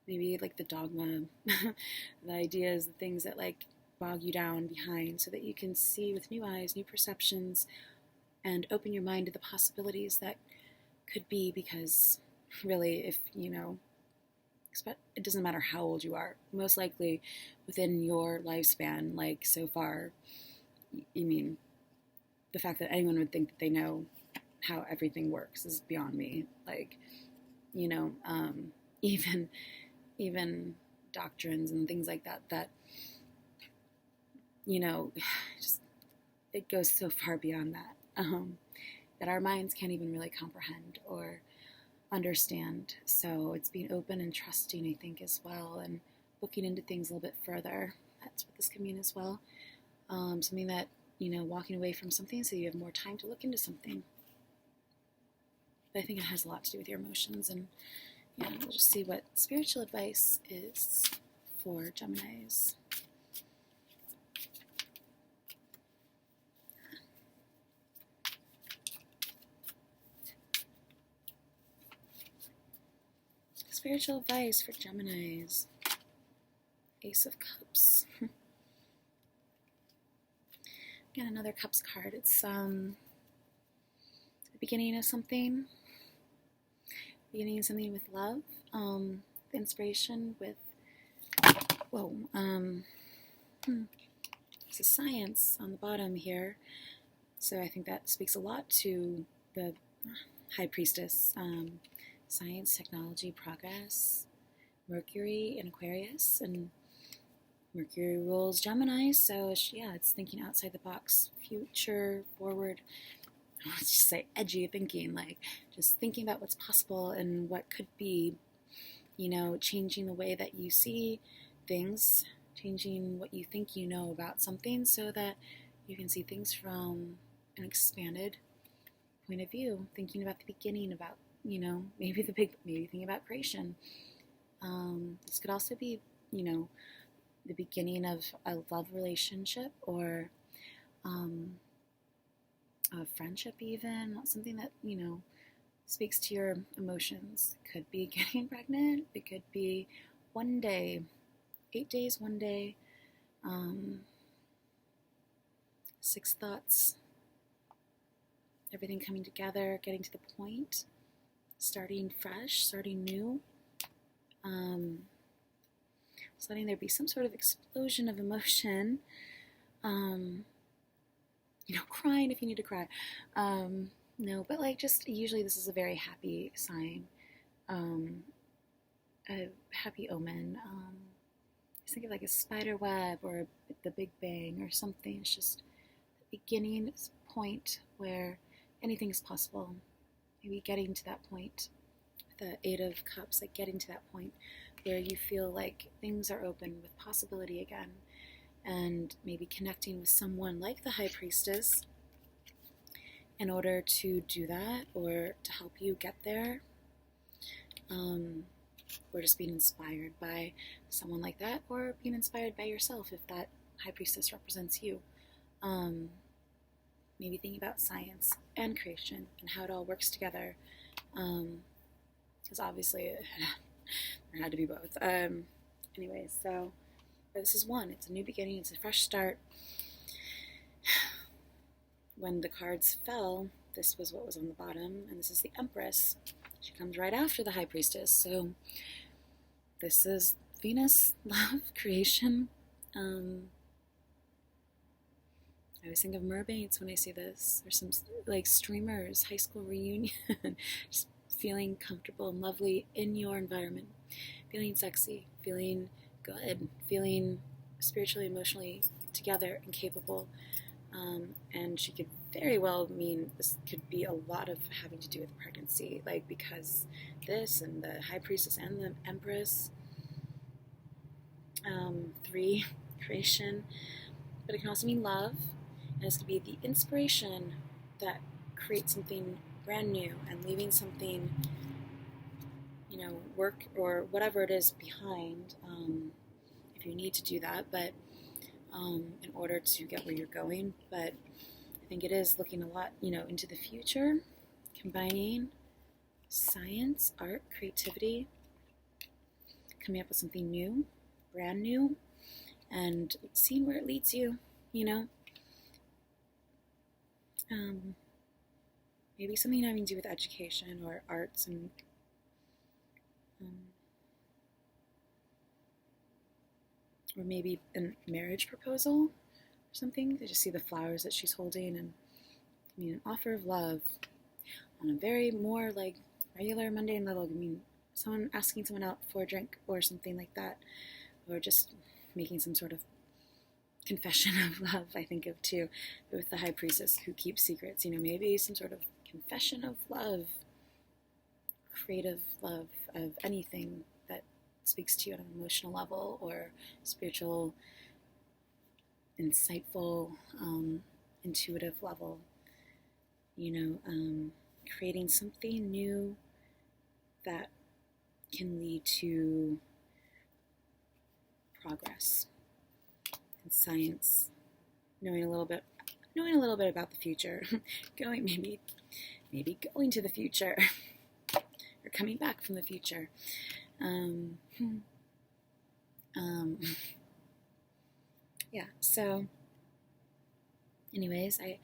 maybe like the dogma, the ideas, the things that like bog you down behind, so that you can see with new eyes, new perceptions, and open your mind to the possibilities that could be. Because really, if it doesn't matter how old you are, most likely within your lifespan, like so far, the fact that anyone would think that they know how everything works is beyond me. Like, even doctrines and things like that, just, it goes so far beyond that, that our minds can't even really comprehend or understand. So it's being open and trusting, I think, as well, and looking into things a little bit further. That's what this can mean as well. Something that, walking away from something so you have more time to look into something. But I think it has a lot to do with your emotions. And we'll just see what spiritual advice is for Geminis. Spiritual advice for Geminis. Ace of Cups. Again, another Cups card. It's the beginning of something. Beginning of something with love. Inspiration with... There's a science on the bottom here. So I think that speaks a lot to the High Priestess. Science, technology, progress, Mercury in Aquarius, and Mercury rules Gemini, so it's thinking outside the box, future, forward, let's just say edgy thinking, like just thinking about what's possible and what could be, changing the way that you see things, changing what you think you know about something so that you can see things from an expanded point of view, thinking about the beginning, about maybe thinking about creation. This could also be, the beginning of a love relationship, or a friendship even, something that, speaks to your emotions. It could be getting pregnant. It could be one day, 8 days, one day, 6 thoughts, everything coming together, getting to the point, starting fresh, starting new, just letting there be some sort of explosion of emotion, crying if you need to cry, no, but like just usually this is a very happy sign, a happy omen. Just think of like a spider web or the Big Bang or something. It's just the beginning point where anything is possible. Maybe getting to that point, the 8 of Cups, like getting to that point where you feel like things are open with possibility again, and maybe connecting with someone like the High Priestess in order to do that, or to help you get there, or just being inspired by someone like that, or being inspired by yourself if that High Priestess represents you. Maybe thinking about science and creation and how it all works together, because obviously there had to be both. Anyways, so this is one. It's a new beginning. It's a fresh start. When the cards fell, this was what was on the bottom, and this is the Empress. She comes right after the High Priestess. So this is Venus, love, creation. I always think of mermaids when I see this. There's some like streamers, high school reunion, just feeling comfortable and lovely in your environment, feeling sexy, feeling good, feeling spiritually, emotionally together and capable. And she could very well mean this could be a lot of having to do with pregnancy, like because this and the High Priestess and the Empress, 3, creation, but it can also mean love, and this could be the inspiration that creates something brand new and leaving something, work or whatever it is behind, if you need to do that, but in order to get where you're going. But I think it is looking a lot, into the future, combining science, art, creativity, coming up with something new, brand new, and seeing where it leads you, maybe something having to do with education or arts, and or maybe a marriage proposal or something. I just see the flowers that she's holding, and an offer of love on a very more like regular mundane level. Someone asking someone out for a drink or something like that, or just making some sort of confession of love. I think of too with the High Priestess who keeps secrets. Maybe some sort of confession of love, creative love of anything that speaks to you on an emotional level or spiritual, insightful, intuitive level. Creating something new that can lead to progress in science, knowing a little bit about the future, maybe going to the future or coming back from the future. Yeah, so anyways, I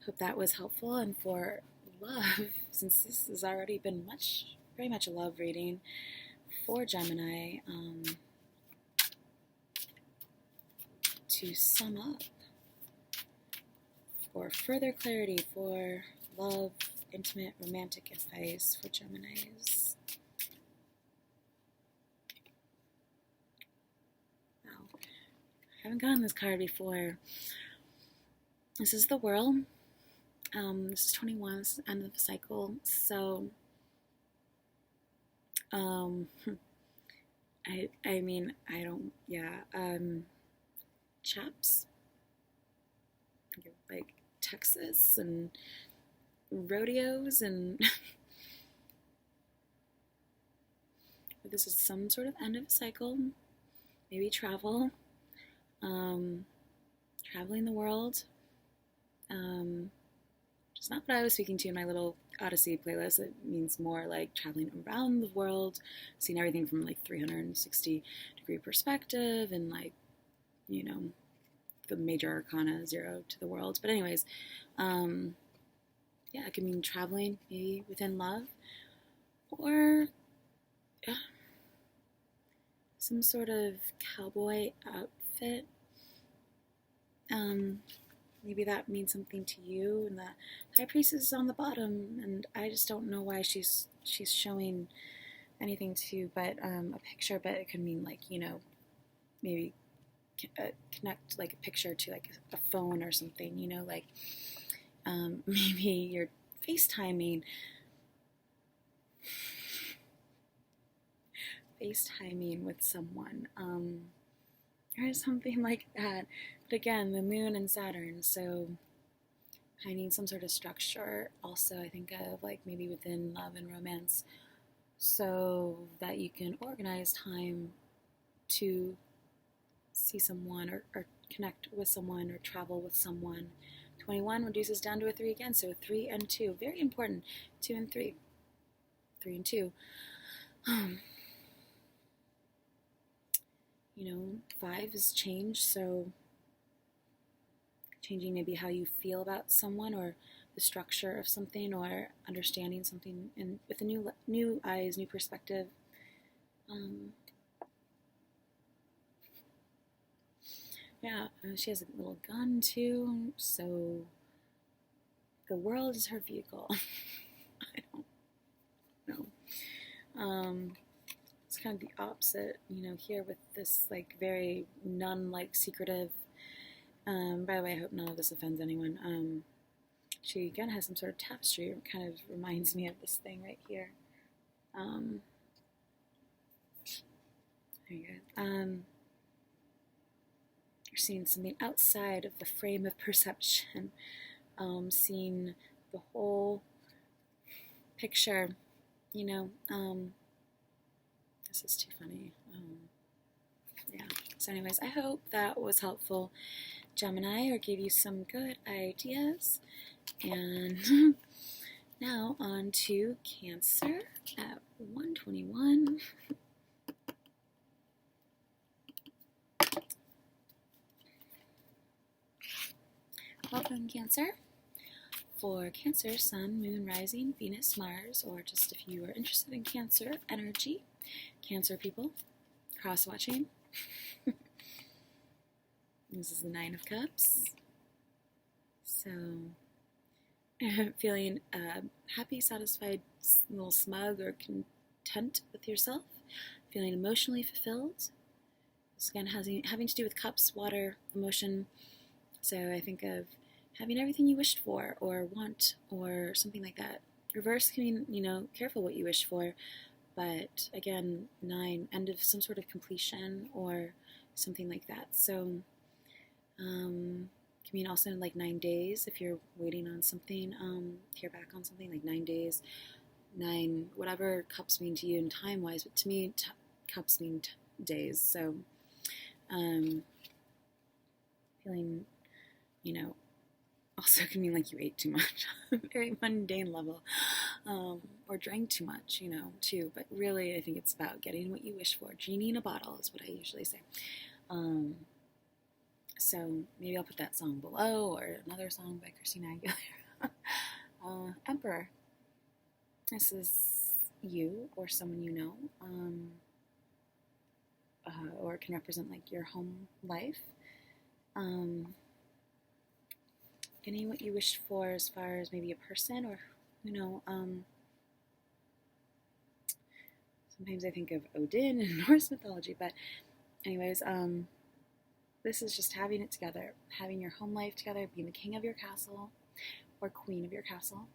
hope that was helpful. And for love, since this has already been very much a love reading for Gemini, to sum up, for further clarity for love, intimate, romantic advice for Geminis. Wow, I haven't gotten this card before. This is the World. This is 21. This is the end of the cycle. So, chaps, like Texas and rodeos, and this is some sort of end of a cycle. Maybe travel, traveling the world. It's not what I was speaking to in my little Odyssey playlist. It means more like traveling around the world, seeing everything from like 360-degree perspective, and like, the major arcana 0 to the world. But anyways, it could mean traveling, maybe within love, or some sort of cowboy outfit. Maybe that means something to you. And the High Priestess is on the bottom, and I just don't know why she's showing anything to but a picture. But it could mean like, maybe connect like a picture to like a phone or something. Like maybe you're FaceTiming with someone, or something like that. But again, the Moon and Saturn, so I need some sort of structure. Also, I think of like maybe within love and romance, so that you can organize time to see someone or connect with someone or travel with someone. 21 reduces down to a 3 again, so 3 and 2, very important. 2 and 3, 3 and 2. 5 is change, so changing maybe how you feel about someone or the structure of something, or understanding something with a new eyes, new perspective. She has a little gun too, so the world is her vehicle. I don't know. It's kind of the opposite, here with this like very nun-like secretive. By the way, I hope none of this offends anyone. She again has some sort of tapestry. It kind of reminds me of this thing right here. There you go. You're seeing something outside of the frame of perception. Seeing the whole picture. This is too funny. Yeah. So anyways, I hope that was helpful, Gemini, or gave you some good ideas. And now on to Cancer at 121. Welcome, Cancer. For Cancer, Sun, Moon, Rising, Venus, Mars, or just if you are interested in Cancer energy, Cancer people, cross-watching. This is the Nine of Cups. So, feeling happy, satisfied, a little smug or content with yourself, feeling emotionally fulfilled. This again having to do with cups, water, emotion. So I think of having everything you wished for or want or something like that. Reverse can mean, careful what you wish for. But again, 9, end of some sort of completion or something like that. So can mean also like 9 days if you're waiting on something, hear back on something, like 9 days, 9, whatever cups mean to you in time-wise, but to me, cups mean days. So feeling, also can mean like you ate too much, very mundane level, or drank too much, too. But really, I think it's about getting what you wish for. Genie in a bottle is what I usually say. So maybe I'll put that song below, or another song by Christina Aguilera. Emperor. This is you or someone you know, or it can represent like your home life. Getting what you wish for as far as maybe a person or, sometimes I think of Odin in Norse mythology, but anyways, this is just having it together, having your home life together, being the king of your castle or queen of your castle.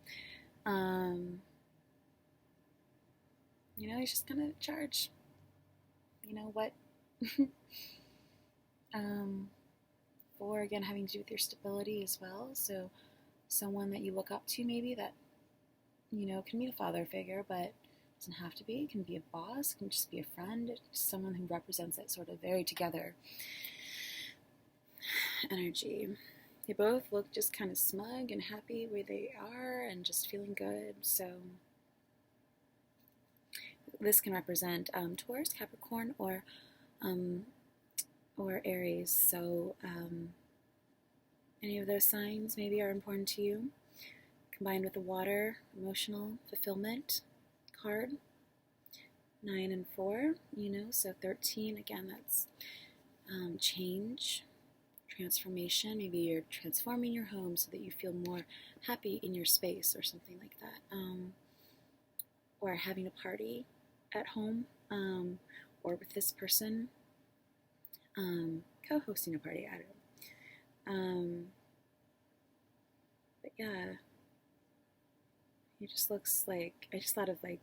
He's just kind of charge. What? Or again, having to do with your stability as well. So someone that you look up to maybe that, can be a father figure, but doesn't have to be. It can be a boss, it can just be a friend, just someone who represents that sort of very together energy. They both look just kind of smug and happy where they are and just feeling good. So this can represent Taurus, Capricorn, or Aries. So any of those signs maybe are important to you. Combined with the water, emotional fulfillment card. 9 and 4, so 13, again, that's change, transformation. Maybe you're transforming your home so that you feel more happy in your space or something like that. Or having a party at home, or with this person, co-hosting a party, I don't know. But yeah, he just looks like, I just thought of like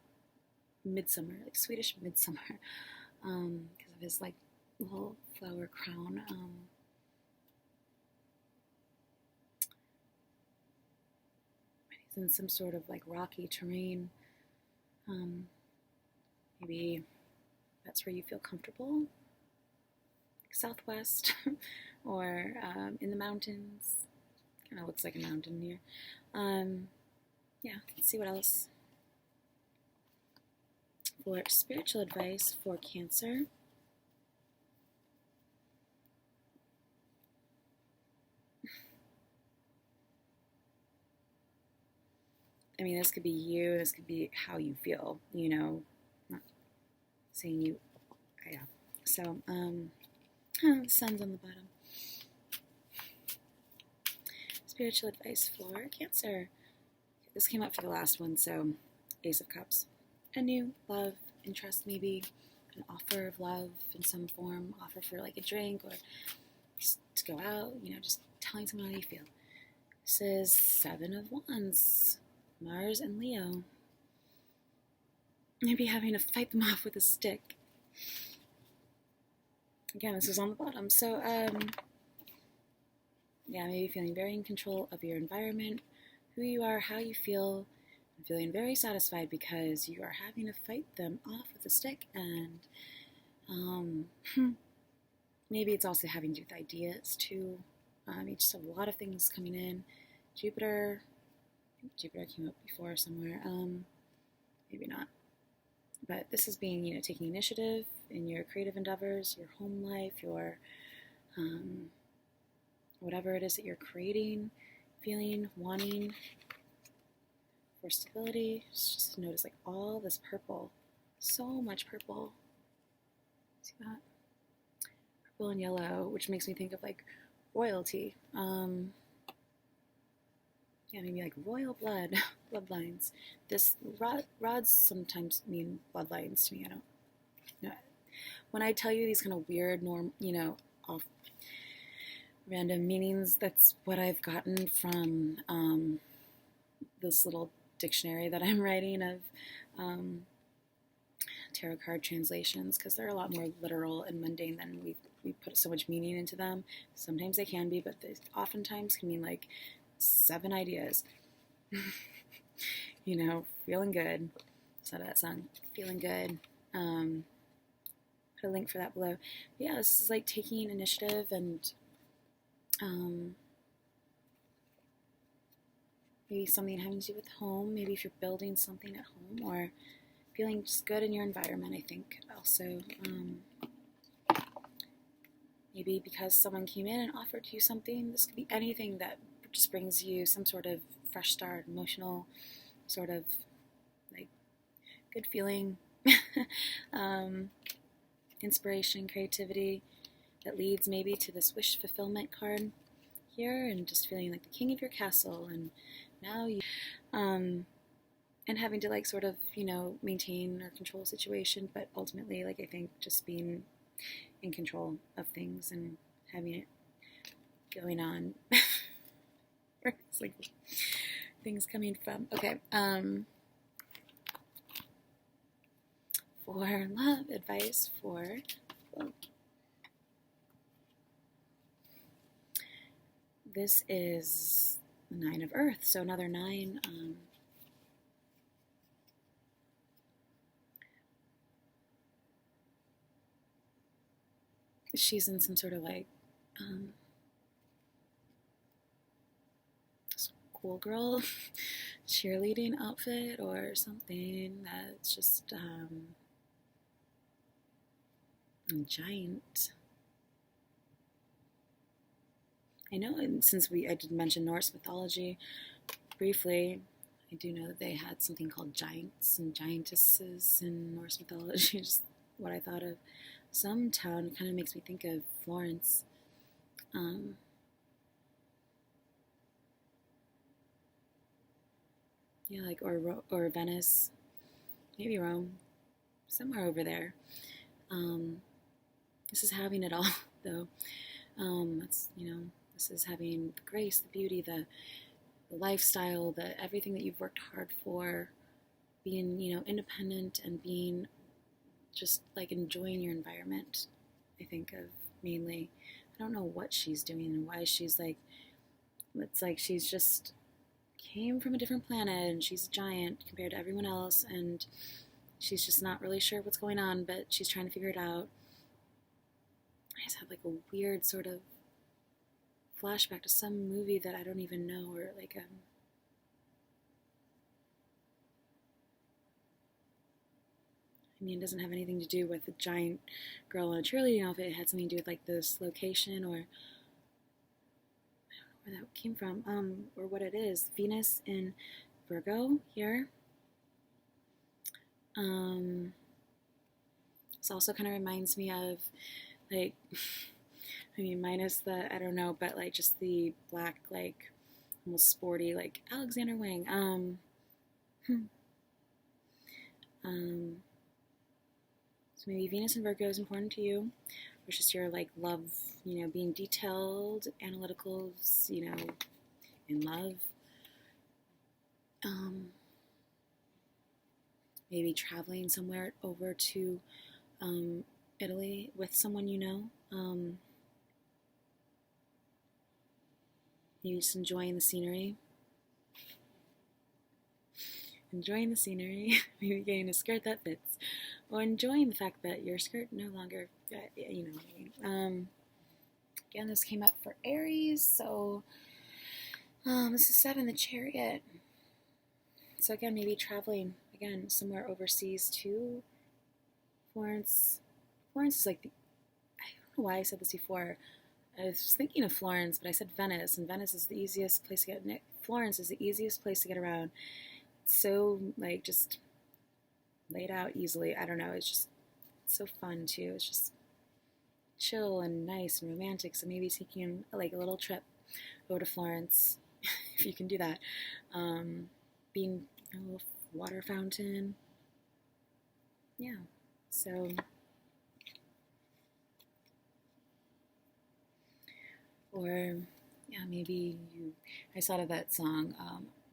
midsummer, like Swedish midsummer, because of his like little flower crown. He's in some sort of like rocky terrain. Maybe that's where you feel comfortable, like Southwest, or in the mountains. Kind of looks like a mountain here. Yeah, let's see what else. For spiritual advice for Cancer. I mean, this could be you, this could be how you feel, not saying you, yeah. So, the sun's on the bottom. Spiritual advice for Cancer. This came up for the last one, so Ace of Cups. A new love, interest, maybe an offer of love in some form, offer for like a drink or just to go out, just telling someone how you feel. This is 7 of Wands, Mars and Leo. Maybe having to fight them off with a stick. Again, this is on the bottom. So, yeah, maybe feeling very in control of your environment, who you are, how you feel, I'm feeling very satisfied because you are having to fight them off with a stick, and maybe it's also having to do with ideas too. You just have a lot of things coming in. Jupiter, I think Jupiter came up before somewhere. Maybe not. But this is being, taking initiative in your creative endeavors, your home life, your whatever it is that you're creating, feeling, wanting for stability. Just notice like all this purple, so much purple. See that? Purple and yellow, which makes me think of like royalty. Yeah, maybe like royal blood, bloodlines. This rods sometimes mean bloodlines to me. I don't know. When I tell you these kind of weird off random meanings, that's what I've gotten from this little dictionary that I'm writing of tarot card translations, because they're a lot more literal and mundane than we put so much meaning into them. Sometimes they can be, but they oftentimes can mean like 7 ideas. Feeling good. Saw that song, feeling good. Put a link for that below. But yeah, this is like taking initiative and maybe something having to do with home. Maybe if you're building something at home, or feeling just good in your environment. I think also maybe because someone came in and offered you something. This could be anything that just brings you some sort of fresh start, emotional sort of like good feeling, inspiration, creativity, that leads maybe to this wish fulfillment card here, and just feeling like the king of your castle, and now you and having to like sort of maintain or control a situation, but ultimately like I think just being in control of things and having it going on. It's like things coming from. Okay. For love advice for this is the 9 of Earth, so another 9. She's in some sort of like schoolgirl cheerleading outfit or something that's just giant. I know, and since I did mention Norse mythology briefly, I do know that they had something called giants and giantesses in Norse mythology. Just what I thought of. Some town kind of makes me think of Florence. Yeah, like or Venice, maybe Rome, somewhere over there. This is having it all, though. This is having the grace, the beauty, the lifestyle, everything that you've worked hard for, being, independent and being just like enjoying your environment. I think of mainly. I don't know what she's doing and why she's like, it's like she's just came from a different planet and she's a giant compared to everyone else, and she's just not really sure what's going on, but she's trying to figure it out. I just have like a weird sort of flashback to some movie that I don't even know, or like it doesn't have anything to do with a giant girl in a cheerleading outfit. It had something to do with like this location, or I don't know where that came from, or what it is. Venus in Virgo here. This also kind of reminds me of like, minus the, I don't know, but like just the black, like almost sporty, like Alexander Wang. So maybe Venus in Virgo is important to you, or just your like love, being detailed, analytical, in love. Maybe traveling somewhere over to Italy with someone maybe just enjoying the scenery. enjoying the scenery, maybe getting a skirt that fits, or enjoying the fact that your skirt no longer, you know what I mean. Again, this came up for Aries, so this is 7, the Chariot. So again, maybe traveling, again, somewhere overseas to Florence. Florence is like, I don't know why I said this before. I was thinking of Florence, but I said Venice, and Venice is the easiest place to get. Florence is the easiest place to get around. It's so, like, just laid out easily. I don't know. It's just so fun, too. It's just chill and nice and romantic. So maybe taking, like, a little trip over to Florence, if you can do that. Being a little water fountain. Yeah. So... or, yeah, maybe I thought of that song,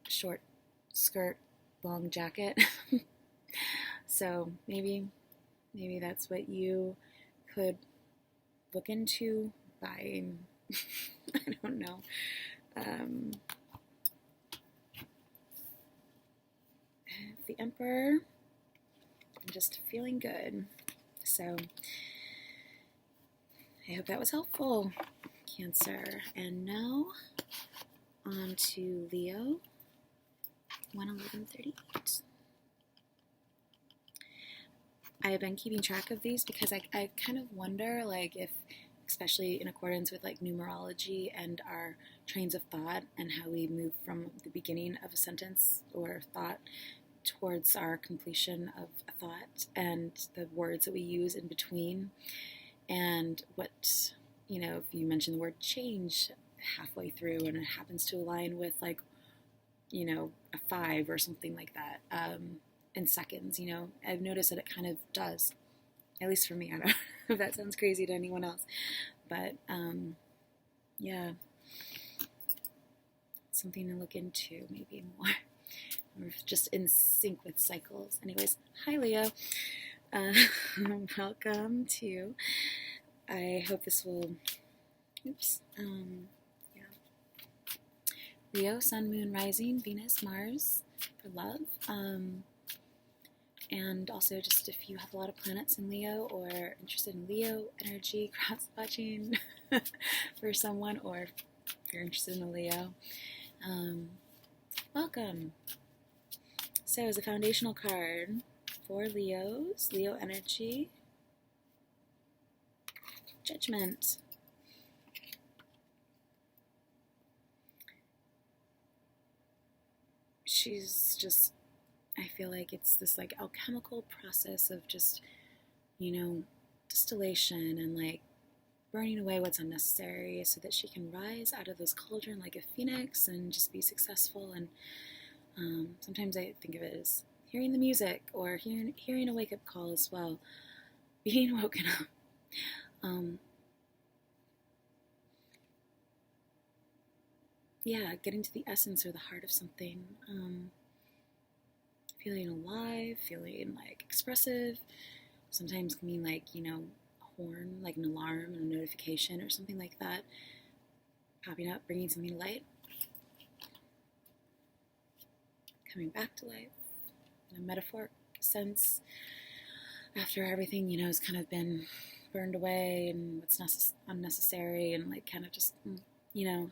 Short Skirt, Long Jacket. So maybe that's what you could look into buying. I don't know. The Emperor, I'm just feeling good. So I hope that was helpful, Cancer. And now on to Leo, 11138. I have been keeping track of these because I kind of wonder, like, if, especially in accordance with, like, numerology and our trains of thought and how we move from the beginning of a sentence or thought towards our completion of a thought and the words that we use in between, and what, you know, if you mention the word change halfway through and it happens to align with, like, you know, a 5 or something like that, in seconds, you know, I've noticed that it kind of does, at least for me. I don't know if that sounds crazy to anyone else, but yeah, something to look into maybe more, or just in sync with cycles. Anyways, hi Leo, welcome to, I hope this will, yeah, Leo, Sun, Moon, Rising, Venus, Mars for love, and also just if you have a lot of planets in Leo or interested in Leo energy, cross-watching for someone, or if you're interested in a Leo, welcome. So as a foundational card for Leos, Leo energy, Judgment. She's just, I feel like it's this, like, alchemical process of just, you know, distillation and, like, burning away what's unnecessary so that she can rise out of this cauldron like a phoenix and just be successful. And sometimes I think of it as hearing the music, or hearing a wake-up call as well, being woken up. Yeah, getting to the essence or the heart of something, feeling alive, feeling, like, expressive. Sometimes can mean, like, you know, a horn, like an alarm and a notification or something like that, popping up, bringing something to light, coming back to life in a metaphoric sense after everything, you know, has kind of been burned away and what's unnecessary, and, like, kind of just, you know,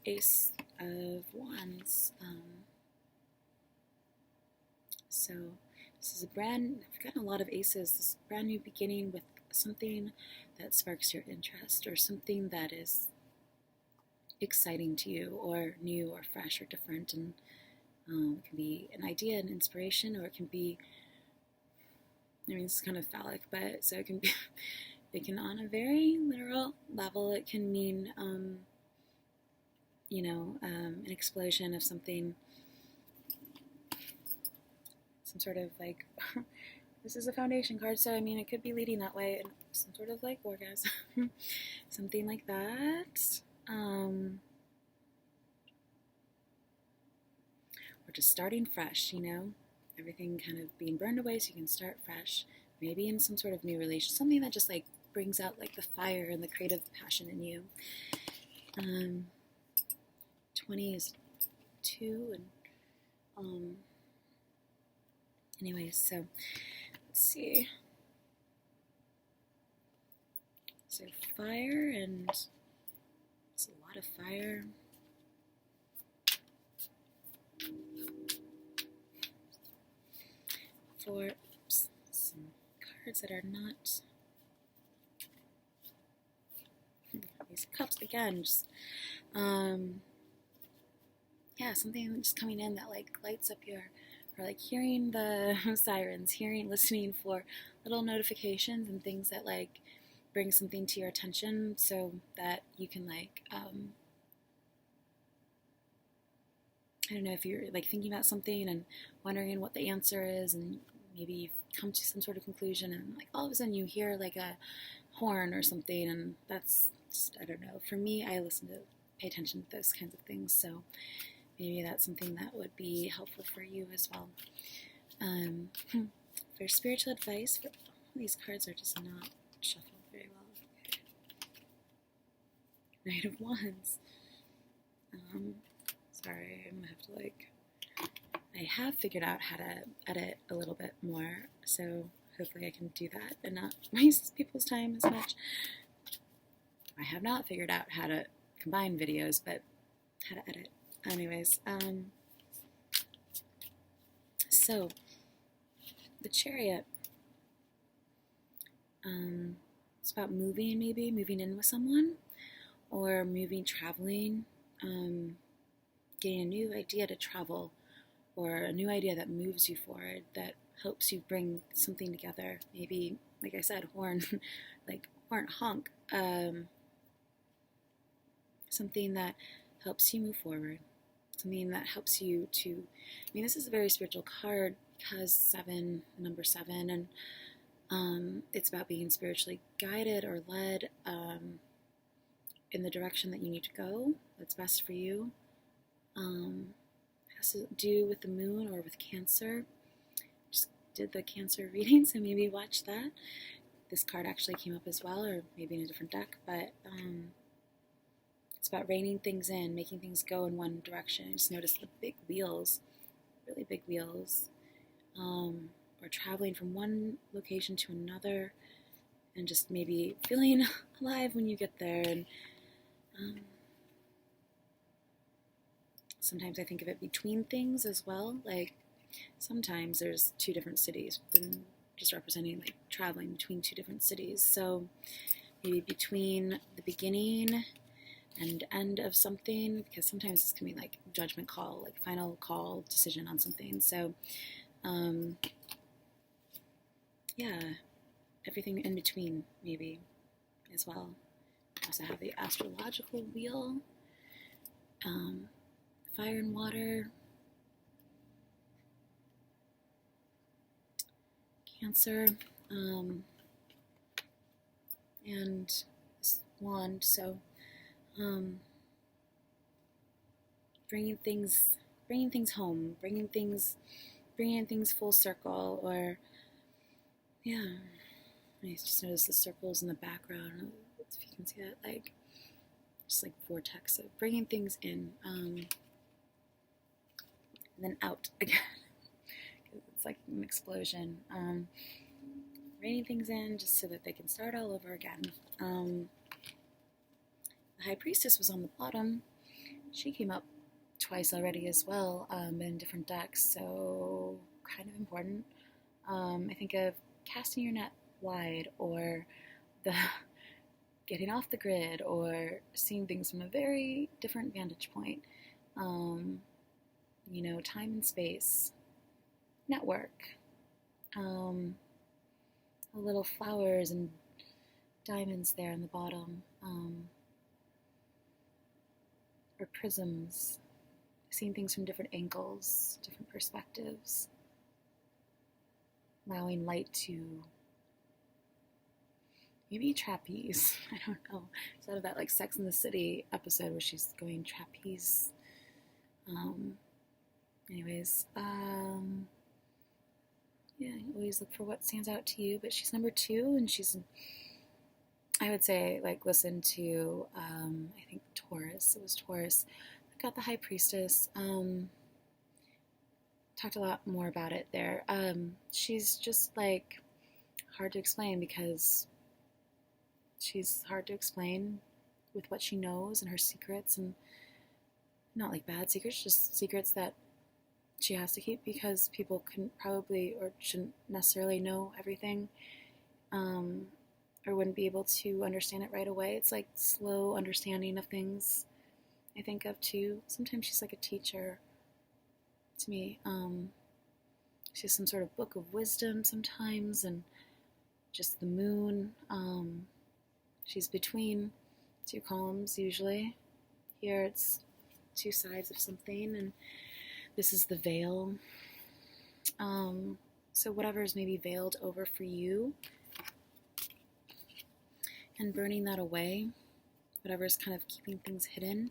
Ace of Wands. So this is I've gotten a lot of aces, this brand new beginning with something that sparks your interest, or something that is exciting to you, or new, or fresh, or different. And it can be an idea, an inspiration, or it can be, I mean, this is kind of phallic, but so it can be, it can, on a very literal level, it can mean, you know, an explosion of something, some sort of, like, this is a foundation card, so I mean, it could be leading that way, and some sort of, like, orgasm, something like that, or just starting fresh, you know, everything kind of being burned away so you can start fresh, maybe in some sort of new relation, something that just, like, brings out, like, the fire and the creative passion in you. 20 is 2, and Anyways, so let's see. So fire, and there's a lot of fire. For some cards that are not. These cups again, just yeah, something just coming in that like lights up your, or like hearing the sirens, listening for little notifications and things that like bring something to your attention, so that you can like I don't know, if you're like thinking about something and wondering what the answer is, and maybe you've come to some sort of conclusion, and like all of a sudden you hear like a horn or something, and that's just, I don't know. For me, I pay attention to those kinds of things, so maybe that's something that would be helpful for you as well. For spiritual advice, these cards are just not shuffled very well. Okay. Knight of Wands. Sorry, I'm gonna have to like. I have figured out how to edit a little bit more, so hopefully I can do that and not waste people's time as much. I have not figured out how to combine videos, but how to edit. Anyways, so the Chariot. It's about moving, maybe moving in with someone, or traveling, getting a new idea to travel, or a new idea that moves you forward, that helps you bring something together. Maybe, like I said, horn, like horn honk, something that helps you move forward, something that helps you to, this is a very spiritual card because number 7, and it's about being spiritually guided or led in the direction that you need to go, that's best for you. Has to do with the moon or with Cancer. Just did the Cancer reading, so maybe watch that. This card actually came up as well, or maybe in a different deck, but it's about reining things in, making things go in one direction. Just notice the big wheels, really big wheels, or traveling from one location to another, and just maybe feeling alive when you get there. And sometimes I think of it between things as well. Like sometimes there's 2 different cities, and just representing like traveling between 2 different cities. So maybe between the beginning and end of something, because sometimes this can be like judgment call, like final call decision on something. So yeah, everything in between maybe as well. I also have the astrological wheel, fire and water, Cancer, and this wand. So bringing things home, bringing things full circle, or yeah. I just notice the circles in the background. If you can see that, like just like vortex of bringing things in, and then out again. It's like an explosion. Reining things in just so that they can start all over again. The High Priestess was on the bottom. She came up twice already as well, in different decks, so kind of important. I think of casting your net wide, or the getting off the grid, or seeing things from a very different vantage point. Time and space, network, little flowers and diamonds there on the bottom, or prisms, seeing things from different angles, different perspectives, allowing light to maybe trapeze. I don't know. It's out of that like Sex and the City episode where she's going trapeze. Yeah, always look for what stands out to you. But she's number 2, and I would say, like, listen to, I think Taurus. It was Taurus that got the High Priestess. talked a lot more about it there. She's just like hard to explain because she's hard to explain with what she knows and her secrets, and not like bad secrets, just secrets that she has to keep because people couldn't probably or shouldn't necessarily know everything, or wouldn't be able to understand it right away. It's like slow understanding of things, I think of too. Sometimes she's like a teacher to me. She has some sort of book of wisdom sometimes, and just the moon. She's between two columns usually. Here it's two sides of something, and this is the veil. So whatever is maybe veiled over for you, and burning that away, whatever is kind of keeping things hidden,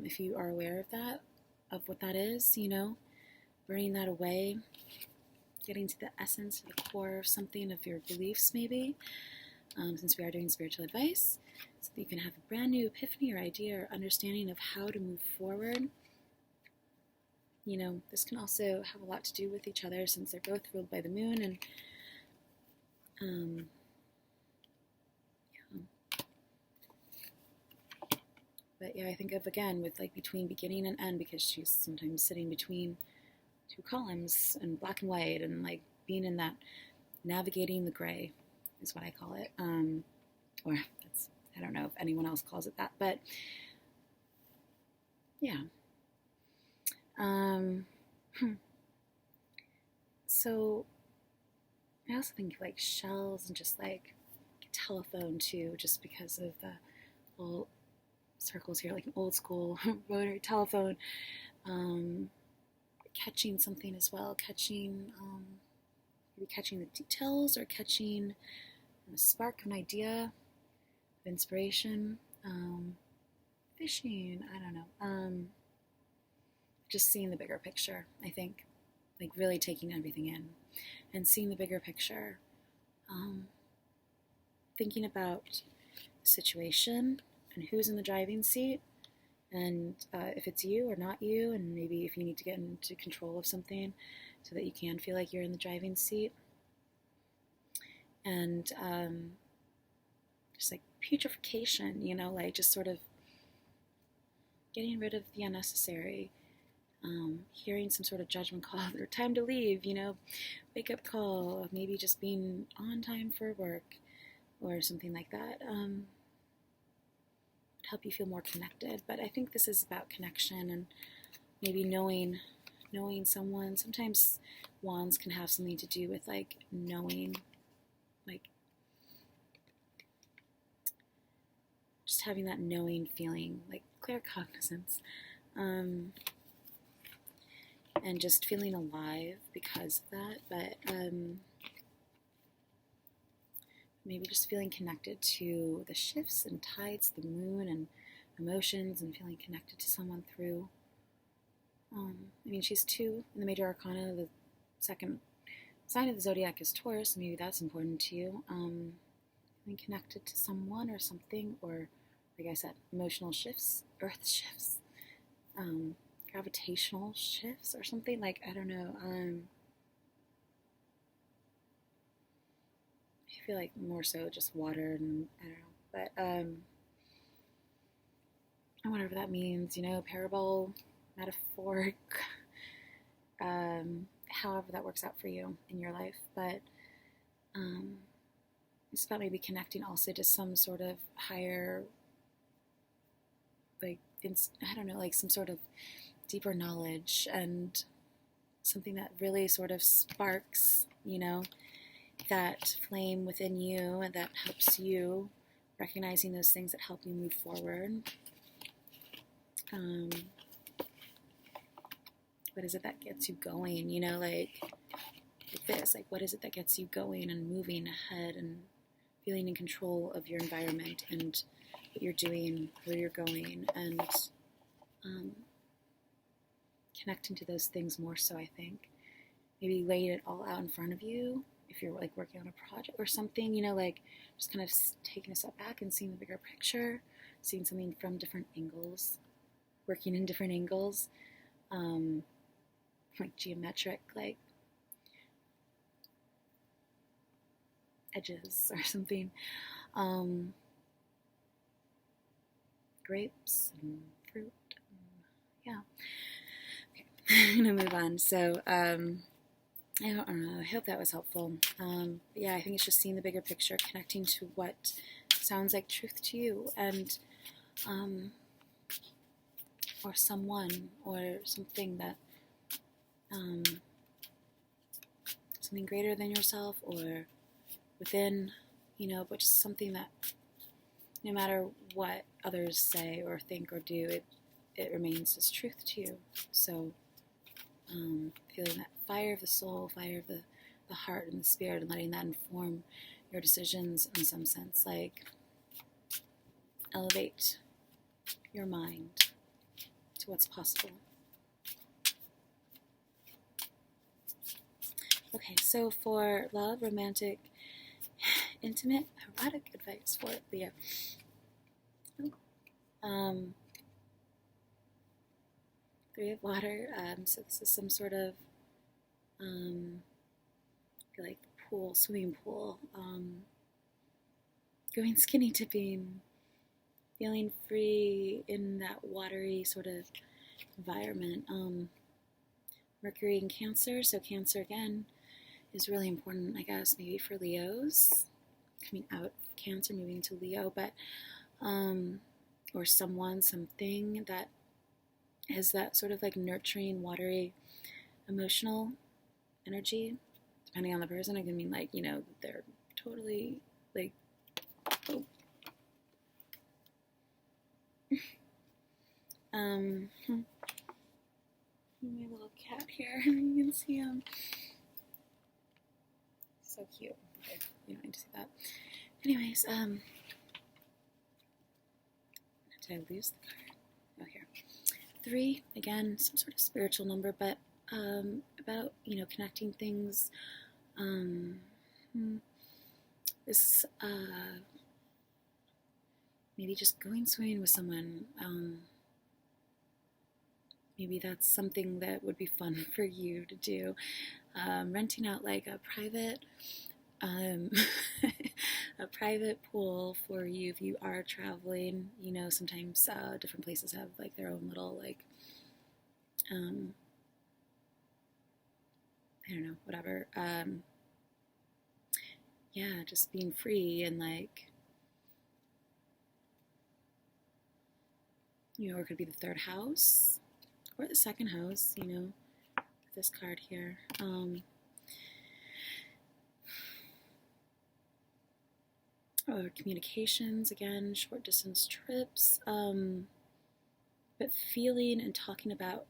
if you are aware of that, of what that is, burning that away, getting to the essence, to the core of something, of your beliefs maybe, since we are doing spiritual advice, so that you can have a brand new epiphany or idea or understanding of how to move forward. This can also have a lot to do with each other since they're both ruled by the moon, and But yeah, I think of, again, with like between beginning and end, because she's sometimes sitting between two columns and black and white, and like being in that, navigating the gray is what I call it. Or that's, I don't know if anyone else calls it that, but yeah. So I also think like shells and just like telephone too, just because of the whole circles here, like an old school rotary telephone, catching something as well, maybe catching the details, or catching a spark of an idea, of inspiration, fishing, I don't know, just seeing the bigger picture, I think, like really taking everything in and seeing the bigger picture, thinking about the situation and who's in the driving seat, and if it's you or not you, and maybe if you need to get into control of something so that you can feel like you're in the driving seat, and just like putrefaction, like just sort of getting rid of the unnecessary, hearing some sort of judgment call or time to leave, wake up call, maybe just being on time for work or something like that. Help you feel more connected. But I think this is about connection and maybe knowing someone. Sometimes wands can have something to do with like knowing, like just having that knowing feeling, like claircognizance, and just feeling alive because of that. But maybe just feeling connected to the shifts and tides, the moon, and emotions, and feeling connected to someone through. She's 2 in the major arcana. The second sign of the zodiac is Taurus. Maybe that's important to you. Feeling connected to someone or something, or like I said, emotional shifts, earth shifts, gravitational shifts, or something like, I don't know. I feel like more so just water, and I don't know, but whatever that means, parable, metaphoric, however that works out for you in your life. But it's about maybe connecting also to some sort of higher, like, I don't know, like some sort of deeper knowledge, and something that really sort of sparks, that flame within you, and that helps you, recognizing those things that help you move forward. What is it that gets you going, like this, like what is it that gets you going and moving ahead and feeling in control of your environment and what you're doing, where you're going, and connecting to those things more so, I think. Maybe laying it all out in front of you if you're like working on a project or something, like just kind of taking a step back and seeing the bigger picture, seeing something from different angles, working in different angles, like geometric, like edges or something. Grapes and fruit. Yeah. Okay, I'm gonna move on. So, I don't know. I hope that was helpful. Yeah, I think it's just seeing the bigger picture, connecting to what sounds like truth to you, and or someone or something that something greater than yourself or within, but just something that no matter what others say or think or do, it remains as truth to you. So feeling that fire of the soul, fire of the heart and the spirit, and letting that inform your decisions in some sense, like elevate your mind to what's possible. Okay, so for love, romantic, intimate, erotic advice for Leo. Three of water. So this is some sort of like pool, swimming pool. Going skinny dipping, feeling free in that watery sort of environment. Mercury in Cancer, so Cancer again is really important, I guess, maybe for Leos, coming out of Cancer, moving to Leo, but or someone, something that has that sort of like nurturing, watery, emotional energy. Depending on the person, I can mean like, they're totally like, oh. My little cat here, you can see him. So cute. Okay, you don't need to see that. Anyways, did I lose the card? Oh, here. 3, again, some sort of spiritual number, but about, connecting things. This, maybe just going swimming with someone. Maybe that's something that would be fun for you to do. Renting out like a private a private pool for you if you are traveling. Sometimes different places have like their own little like I don't know, whatever. Yeah, just being free and like, or it could be the 3rd house or the 2nd house, this card here. Or communications, again, short distance trips, but feeling and talking about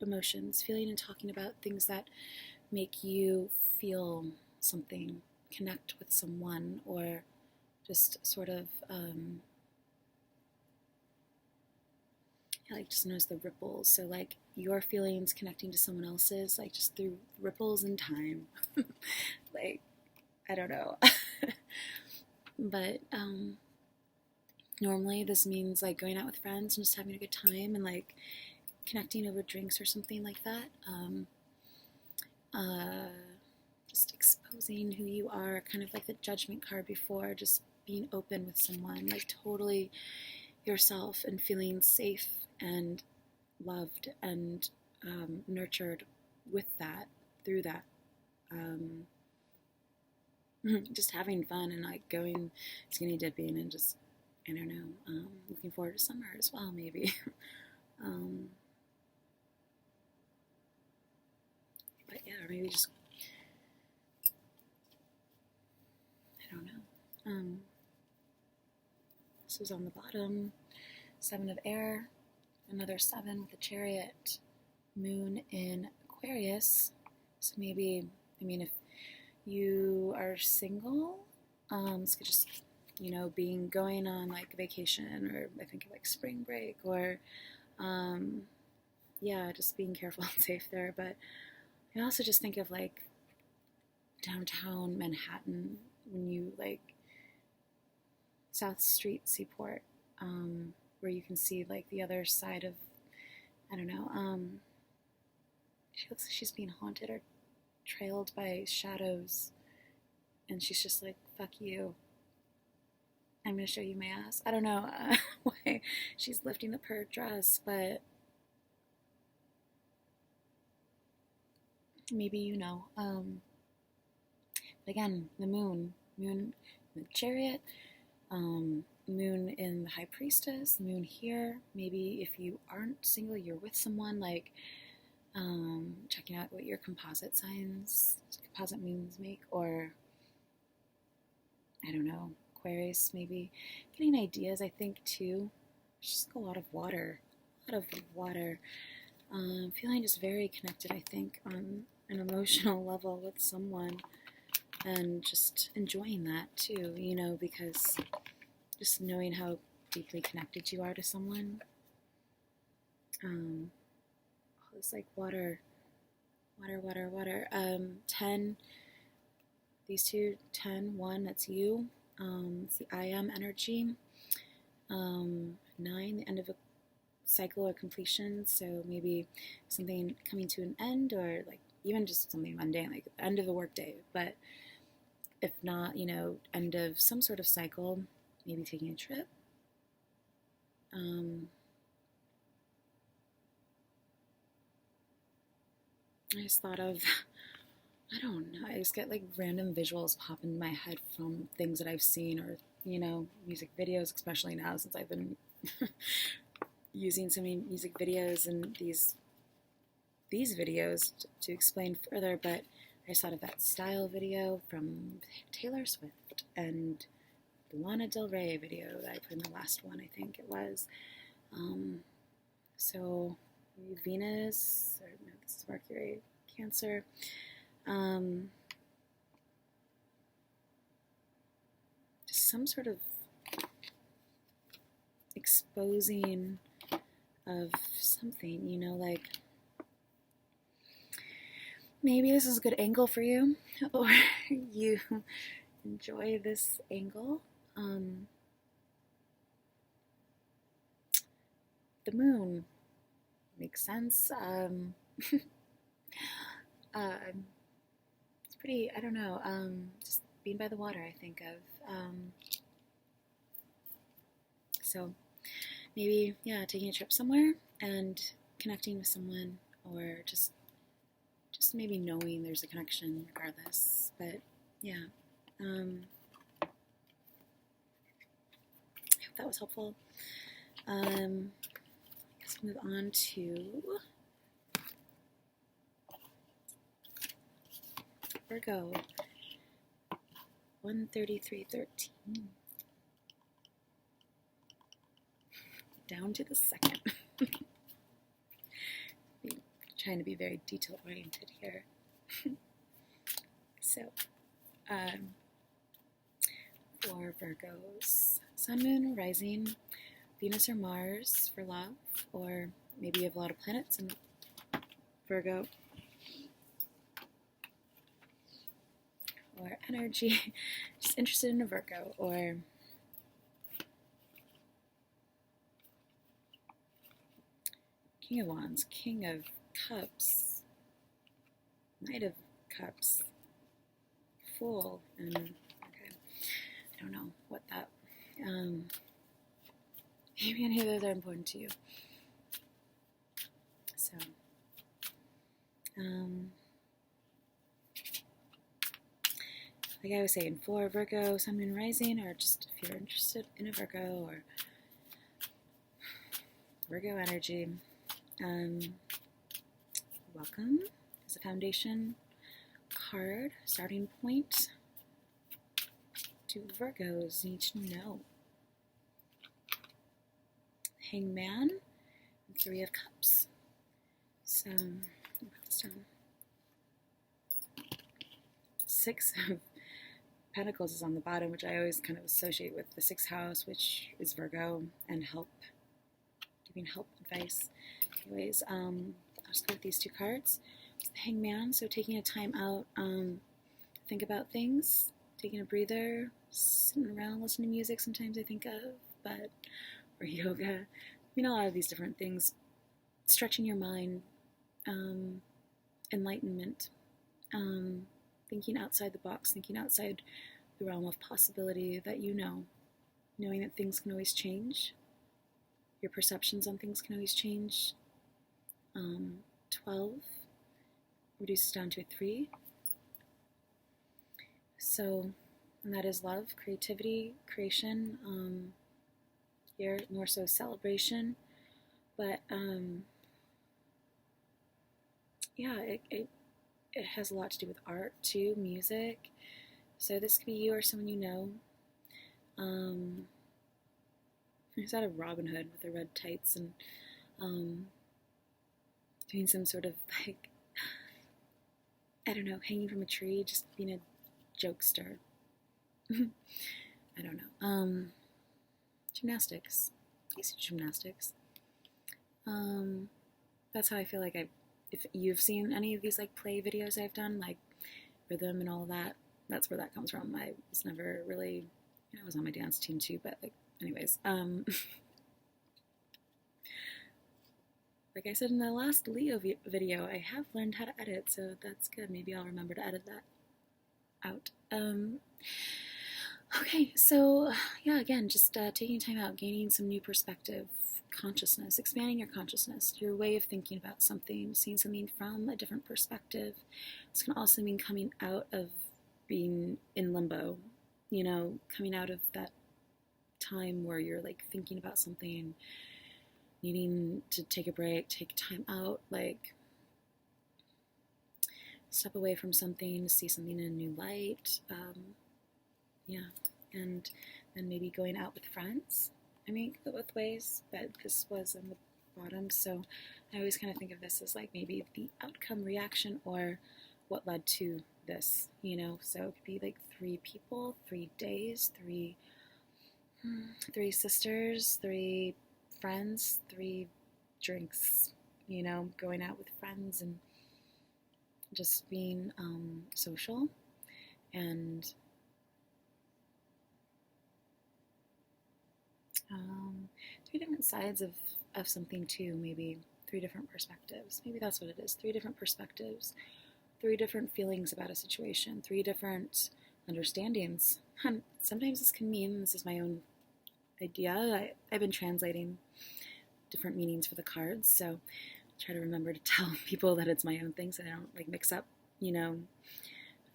emotions, feeling and talking about things that make you feel something, connect with someone, or just sort of, like just notice the ripples. So like your feelings connecting to someone else's, like just through ripples in time. Like, I don't know. But normally this means like going out with friends and just having a good time and like connecting over drinks or something like that. Just exposing who you are, kind of like the Judgment card before, just being open with someone, like totally yourself and feeling safe and loved and nurtured with that, through that. Just having fun and like going skinny dipping and just, I don't know, looking forward to summer as well, maybe. But yeah, or maybe just, I don't know. This was on the bottom, 7 of air, another 7 with the Chariot, moon in Aquarius. So maybe, if you are single, it's just, going on like vacation, or I think like spring break, or yeah, just being careful and safe there. But I also just think of like downtown Manhattan, when you like South Street, Seaport, where you can see like the other side of, I don't know, She looks like she's being haunted or trailed by shadows. And she's just like, fuck you. I'm going to show you my ass. I don't know why she's lifting up her dress, but maybe you know. But again, the moon in the chariot, moon in the high priestess, moon here. Maybe if you aren't single, you're with someone, like checking out what your composite moons make, or I don't know, Aquarius maybe. Getting ideas, I think, too. Just a lot of water. Feeling just very connected, I think, on an emotional level with someone, and just enjoying that too, you know, because just knowing how deeply connected you are to someone. It's like water. 10, these two, 10, 1, that's you. It's the I am energy. 9, the end of a cycle or completion, so maybe something coming to an end, or like even just something mundane, like the end of a work day, but if not, you know, end of some sort of cycle, maybe taking a trip. I just thought of, I don't know, I just get like random visuals pop into my head from things that I've seen, or, you know, music videos, especially now since I've been using so many music videos and these videos to explain further. But I just thought of that Style video from Taylor Swift and the Lana Del Rey video that I put in the last one, I think it was. So Venus, or no, this is Mercury, Cancer. Just some sort of exposing of something, you know, like maybe this is a good angle for you, or you enjoy this angle. The moon makes sense. It's pretty, I don't know, just being by the water, I think of. So maybe, yeah, taking a trip somewhere and connecting with someone, or just maybe knowing there's a connection regardless. But yeah, I hope that was helpful. Let's move on to Virgo. 133.13. Down to the second. Trying to be very detail oriented here. So, for Virgos, Sun, Moon, Rising, Venus or Mars for love, or maybe you have a lot of planets in Virgo, or energy, just interested in a Virgo, or King of Wands, King of Cups, Knight of Cups, Fool, and okay, I don't know what that, maybe any of those are important to you. So, like I was saying, for Virgo, Sun, Moon, Rising, or just if you're interested in a Virgo or Virgo energy, welcome is a foundation card, starting point to Virgos need to know. Hangman, and 3 of Cups. So, I'll put this down. 6 of Pentacles is on the bottom, which I always kind of associate with the 6th house, which is Virgo, and help, giving help, advice. Anyways, I'll just go with these 2 cards. The Hangman, so taking a time out, think about things, taking a breather, sitting around, listening to music sometimes I think of, or yoga, a lot of these different things, stretching your mind, enlightenment, thinking outside the box, thinking outside the realm of possibility that knowing that things can always change. Your perceptions on things can always change. 12 reduces down to a 3. So, and that is love, creativity, creation. Here, more so celebration. But, yeah, it has a lot to do with art, too, music. So this could be you or someone you know. There's out of Robin Hood with the red tights and doing some sort of, like, I don't know, hanging from a tree, just being a jokester. I don't know. Gymnastics. I see gymnastics. That's how I feel like if you've seen any of these, like, play videos I've done, like rhythm and all that, that's where that comes from. I was never really, I was on my dance team too, but, like, anyways, like I said in the last Leo video, I have learned how to edit, so that's good. Maybe I'll remember to edit that out. Okay, so yeah, again, just taking time out, gaining some new perspective, consciousness, expanding your consciousness, your way of thinking about something, seeing something from a different perspective. This can also mean coming out of being in limbo, coming out of that time where you're, like, thinking about something, needing to take a break, take time out, like, step away from something, see something in a new light. And then maybe going out with friends. I mean, it could go both ways, but this was on the bottom, so I always kind of think of this as, like, maybe the outcome, reaction, or what led to this, so it could be, like, 3 people, 3 days, 3 sisters, 3 friends, 3 drinks, going out with friends and just being social, and 3 different sides of something too, maybe 3 different perspectives. Maybe that's what it is, 3 different perspectives, 3 different feelings about a situation, 3 different understandings. And sometimes this can mean, this is my own idea, I've been translating different meanings for the cards, so I'll try to remember to tell people that it's my own thing so I don't, like, mix up, try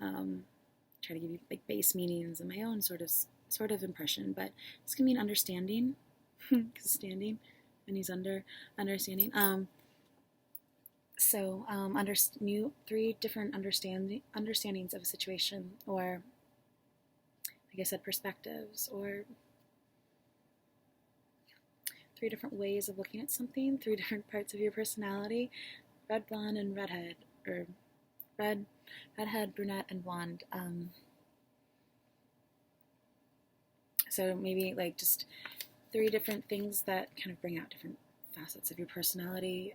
to give you, like, base meanings and my own sort of impression, but this can mean understanding, because standing, and he's understanding. So 3 different understandings of a situation, or, like I said, perspectives, or 3 different ways of looking at something, 3 different parts of your personality, red, blonde, and redhead, or redhead, brunette, and blonde. So maybe, like, just 3 different things that kind of bring out different facets of your personality.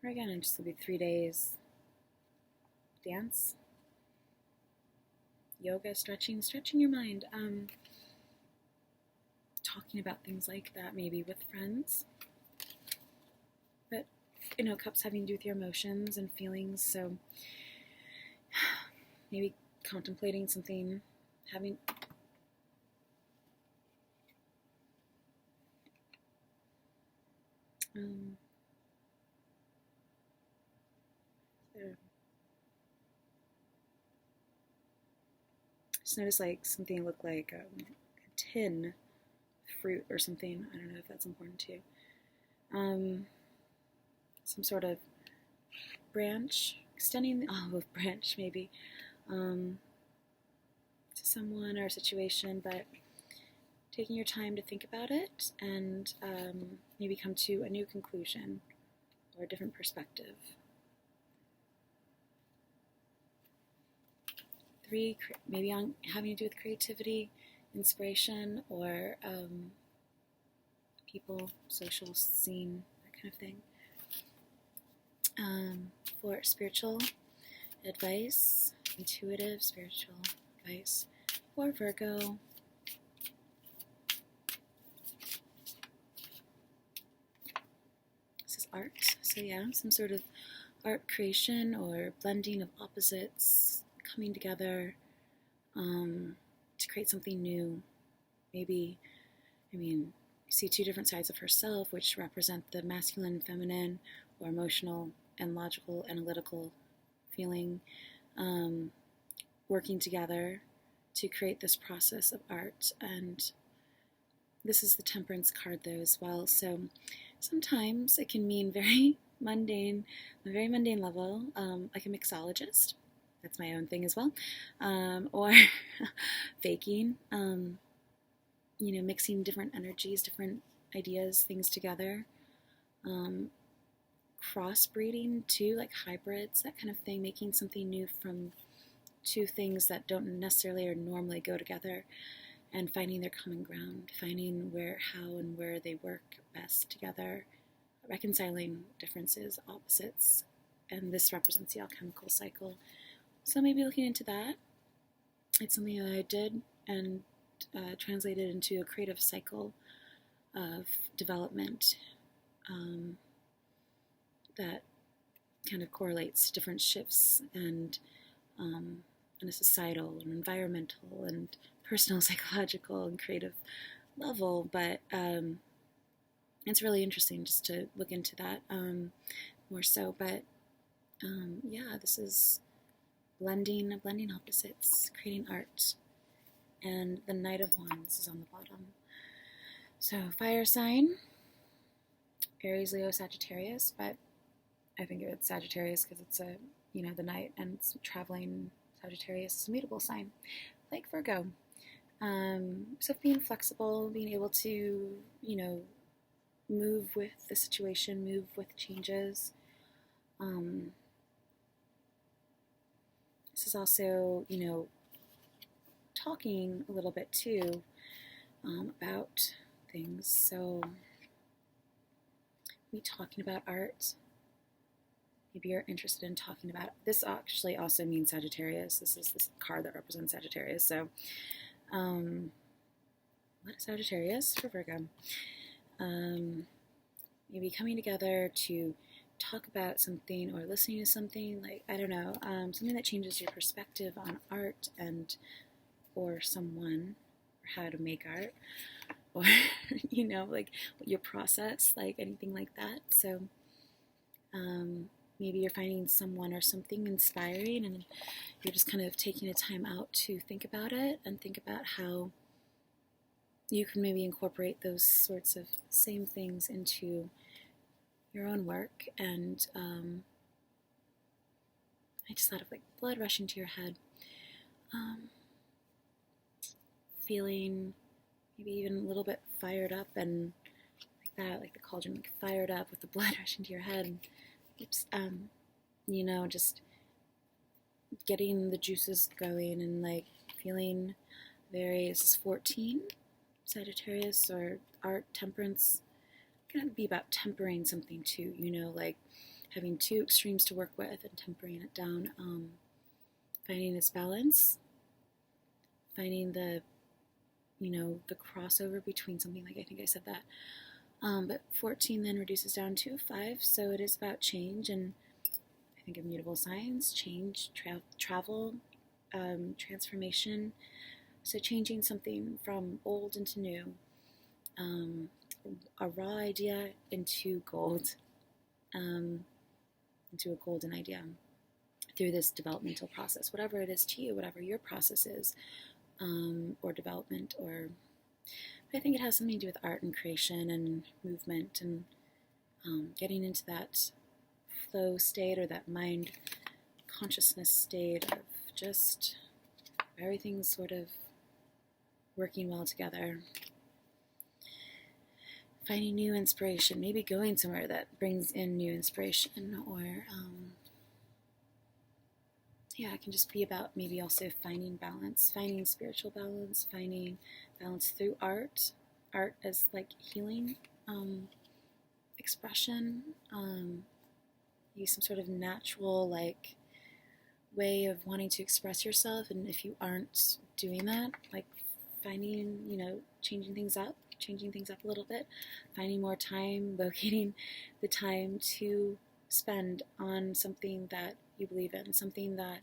Or again, it just will be 3 days. Dance, yoga, stretching your mind. Talking about things like that, maybe with friends. But, cups having to do with your emotions and feelings, so maybe contemplating something, having just notice, like, something looked like a tin fruit or something. I don't know if that's important to you. Some sort of branch, extending the olive branch, maybe, to someone or a situation, but taking your time to think about it and maybe come to a new conclusion or a different perspective. 3, maybe on having to do with creativity, inspiration, or people, social scene, that kind of thing. 4, spiritual advice, intuitive spiritual advice, for Virgo. This is art. So yeah, some sort of art creation or blending of opposites coming together to create something new. Maybe, you see two different sides of herself, which represent the masculine and feminine, or emotional and logical, analytical feeling, working together to create this process of art. And this is the Temperance card, though, as well. So sometimes it can mean very mundane, on a very mundane level, like a mixologist. That's my own thing as well. Or baking, mixing different energies, different ideas, things together. Crossbreeding, too, like hybrids, that kind of thing, making something new from two things that don't necessarily or normally go together, and finding their common ground, finding how and where they work best together, reconciling differences, opposites, and this represents the alchemical cycle. So maybe looking into that. It's something that I did and translated into a creative cycle of development that kind of correlates to different shifts and on a societal and environmental and personal, psychological, and creative level. But it's really interesting just to look into that more so. But yeah, this is blending opposites, creating art. And the Knight of Wands is on the bottom. So fire sign, Aries, Leo, Sagittarius, but I think it's Sagittarius because it's the Knight, and it's traveling. Sagittarius is a mutable sign, like Virgo. So being flexible, being able to, move with the situation, move with changes. This is also, talking a little bit too about things. So me talking about art. Maybe you're interested in talking about it. This actually also means Sagittarius. This is this card that represents Sagittarius. So what is Sagittarius for Virgo? Maybe coming together to talk about something or listening to something, like, I don't know, something that changes your perspective on art or someone, or how to make art, or, like your process, like anything like that. So maybe you're finding someone or something inspiring, and you're just kind of taking a time out to think about it and think about how you can maybe incorporate those sorts of same things into your own work. And I just thought of like blood rushing to your head, feeling maybe even a little bit fired up and like that, like the cauldron, like fired up with the blood rushing to your head. And oops, just getting the juices going and like feeling very, this is 14, Sagittarius, or art, temperance. It's going to be about tempering something too, like having two extremes to work with and tempering it down, finding this balance, finding the crossover between something, like I think I said that. But 14 then reduces down to 5, so it is about change, and I think immutable signs, change, travel, transformation. So changing something from old into new, a raw idea into gold, into a golden idea through this developmental process, whatever it is to you, whatever your process is, or development, or I think it has something to do with art and creation and movement and getting into that flow state, or that mind consciousness state of just everything's sort of working well together. Finding new inspiration, maybe going somewhere that brings in new inspiration, or it can just be about maybe also finding balance, finding spiritual balance, finding balance through art as like healing, expression, use some sort of natural like way of wanting to express yourself, and if you aren't doing that, like finding, changing things up a little bit, finding more time, locating the time to spend on something that you believe in, something that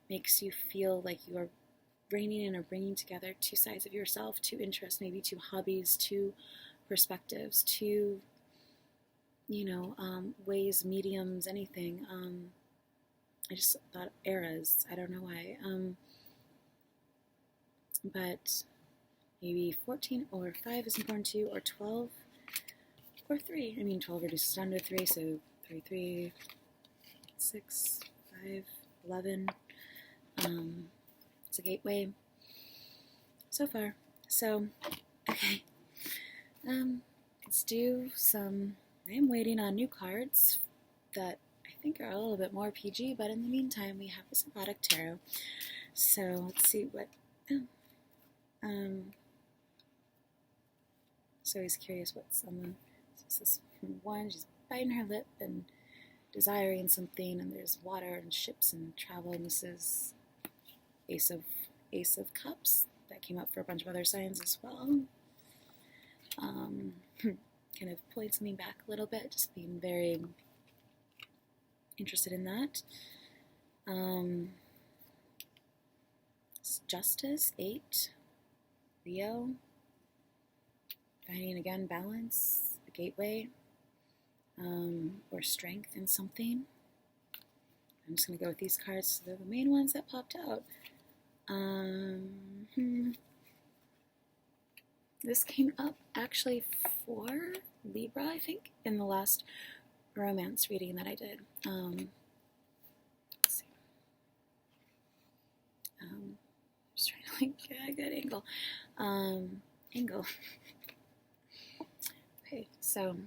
makes you feel like you are reining in or bringing together two sides of yourself, two interests, maybe two hobbies, two perspectives, two, ways, mediums, anything. I just thought eras. I don't know why. But maybe 14 or 5 is important to you, or 12 or 3. I mean, 12 reduces down to 3, so 3, 3, 6, 5, 11. It's a gateway so far. So, okay. Let's do some. I am waiting on new cards that I think are a little bit more PG, but in the meantime, we have this erotic tarot. So let's see what. So always curious what's on the. This is one. She's biting her lip and desiring something, and there's water and ships and travel. And this is Ace of Cups. That came up for a bunch of other signs as well. Kind of pulling something back a little bit, just being very interested in that. Justice, 8. Leo. Finding again balance, the gateway, or strength in something. I'm just going to go with these cards. They're the main ones that popped out. This came up actually for Libra, I think, in the last romance reading that I did. Let's see. Just trying to get a good angle. Okay, so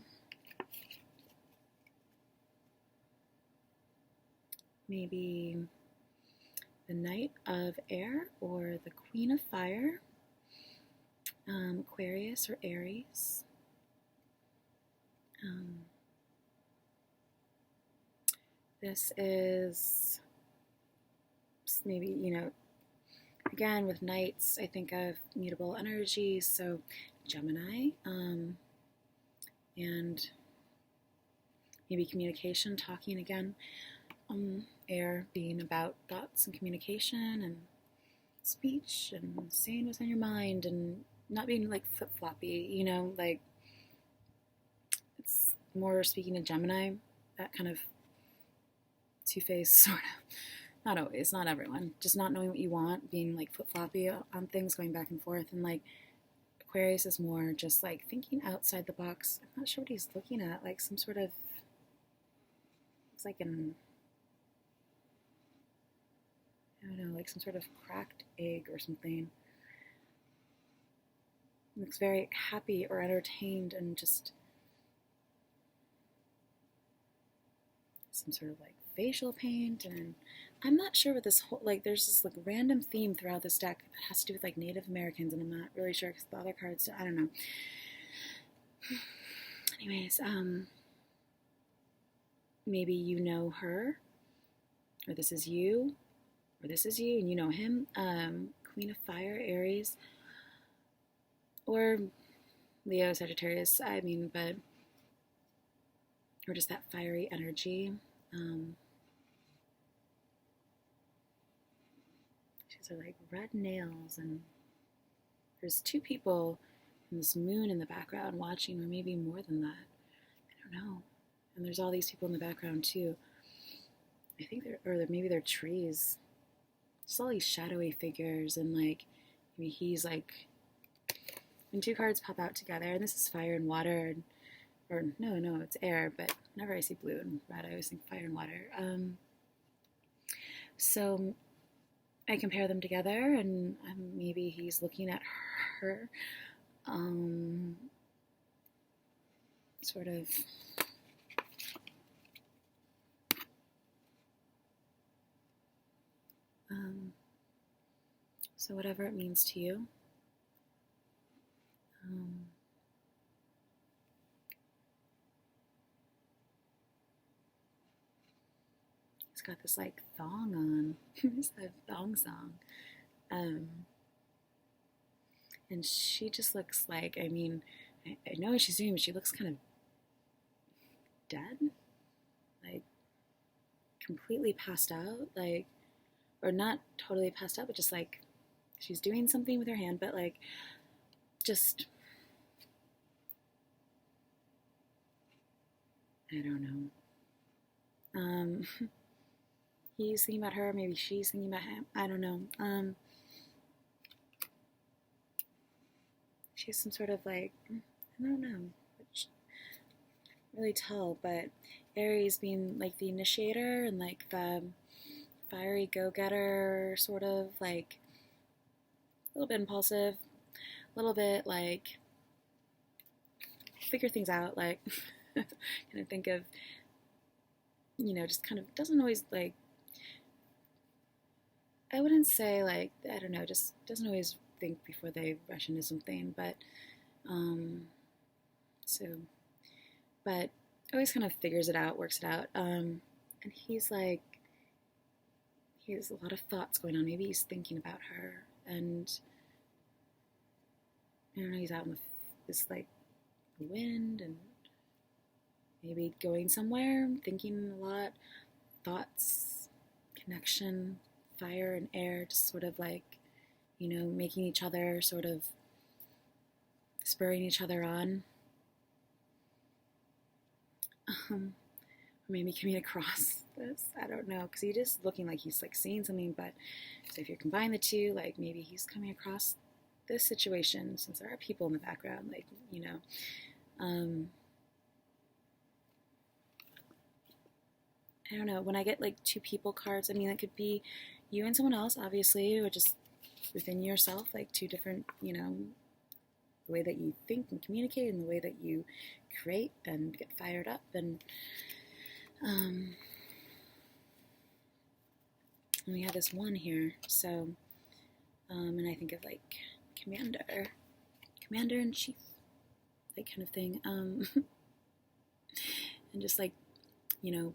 maybe the Knight of Air or the Queen of Fire, Aquarius or Aries. This is maybe, again with Knights, I think of mutable energies, so Gemini, and maybe communication, talking again. Air being about thoughts and communication and speech and saying what's on your mind and not being like flip-floppy, like it's more speaking to Gemini, that kind of two-faced sort of, not always, not everyone, just not knowing what you want, being like flip-floppy on things, going back and forth, and like Aquarius is more just like thinking outside the box. I'm not sure what he's looking at, like some sort of, looks like an, I don't know, like some sort of cracked egg or something. Looks very happy or entertained and just some sort of like facial paint, and I'm not sure what this whole, like there's this like random theme throughout this deck that has to do with like Native Americans, and I'm not really sure because the other cards, I don't know. Anyways, maybe you know her, or this is you, or this is you and you know him. Queen of Fire, Aries, or Leo, Sagittarius, but or just that fiery energy. These are like red nails, and there's 2 people and this moon in the background watching, or maybe more than that. I don't know. And there's all these people in the background too. I think maybe they're trees. Just all these shadowy figures, and like maybe he's like, when 2 cards pop out together, and this is fire and water, or no, it's air, but whenever I see blue and red, I always think fire and water. So I compare them together, and maybe he's looking at her, sort of so whatever it means to you. He's got this like thong on. It's a thong song. And And she just looks like, I mean, I know what she's doing, but she looks kind of dead, like completely passed out, like, or not totally passed out, but just like she's doing something with her hand, but like just, I don't know. He's thinking about her, maybe she's thinking about him. I don't know. She has some sort of like, I don't know, really tell, but Aries being like the initiator and like the fiery go-getter, sort of like a little bit impulsive, a little bit like figure things out, like kind of think of, just kind of doesn't always like, I wouldn't say like, I don't know, just doesn't always think before they rush into something, but um, so, but always kind of figures it out, works it out, and he's like, he has a lot of thoughts going on. Maybe he's thinking about her, and I don't know, he's out in this like wind and maybe going somewhere, thinking a lot, thoughts, connection, fire and air, just sort of like, making each other sort of spurring each other on. Or maybe coming across this, I don't know, because he just looking like he's like seeing something, but so if you combine the two, like maybe he's coming across this situation, since there are people in the background, like, I don't know, when I get like two people cards, I mean, it could be you and someone else, obviously, or just within yourself, like two different, the way that you think and communicate and the way that you create and get fired up. And we have this one here, so, and I think of like commander-in-chief, that kind of thing, and just like,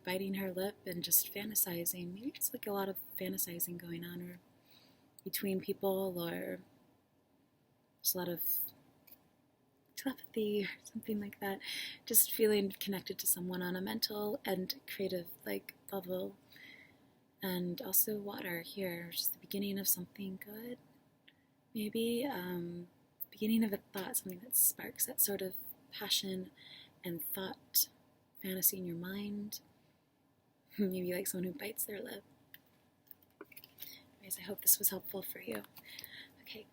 biting her lip and just fantasizing. Maybe it's like a lot of fantasizing going on, or between people, or just a lot of telepathy or something like that. Just feeling connected to someone on a mental and creative like level. And also water here, just the beginning of something good. Maybe beginning of a thought, something that sparks that sort of passion and thought, fantasy in your mind. Maybe like someone who bites their lip. Anyways, I hope this was helpful for you. Okay,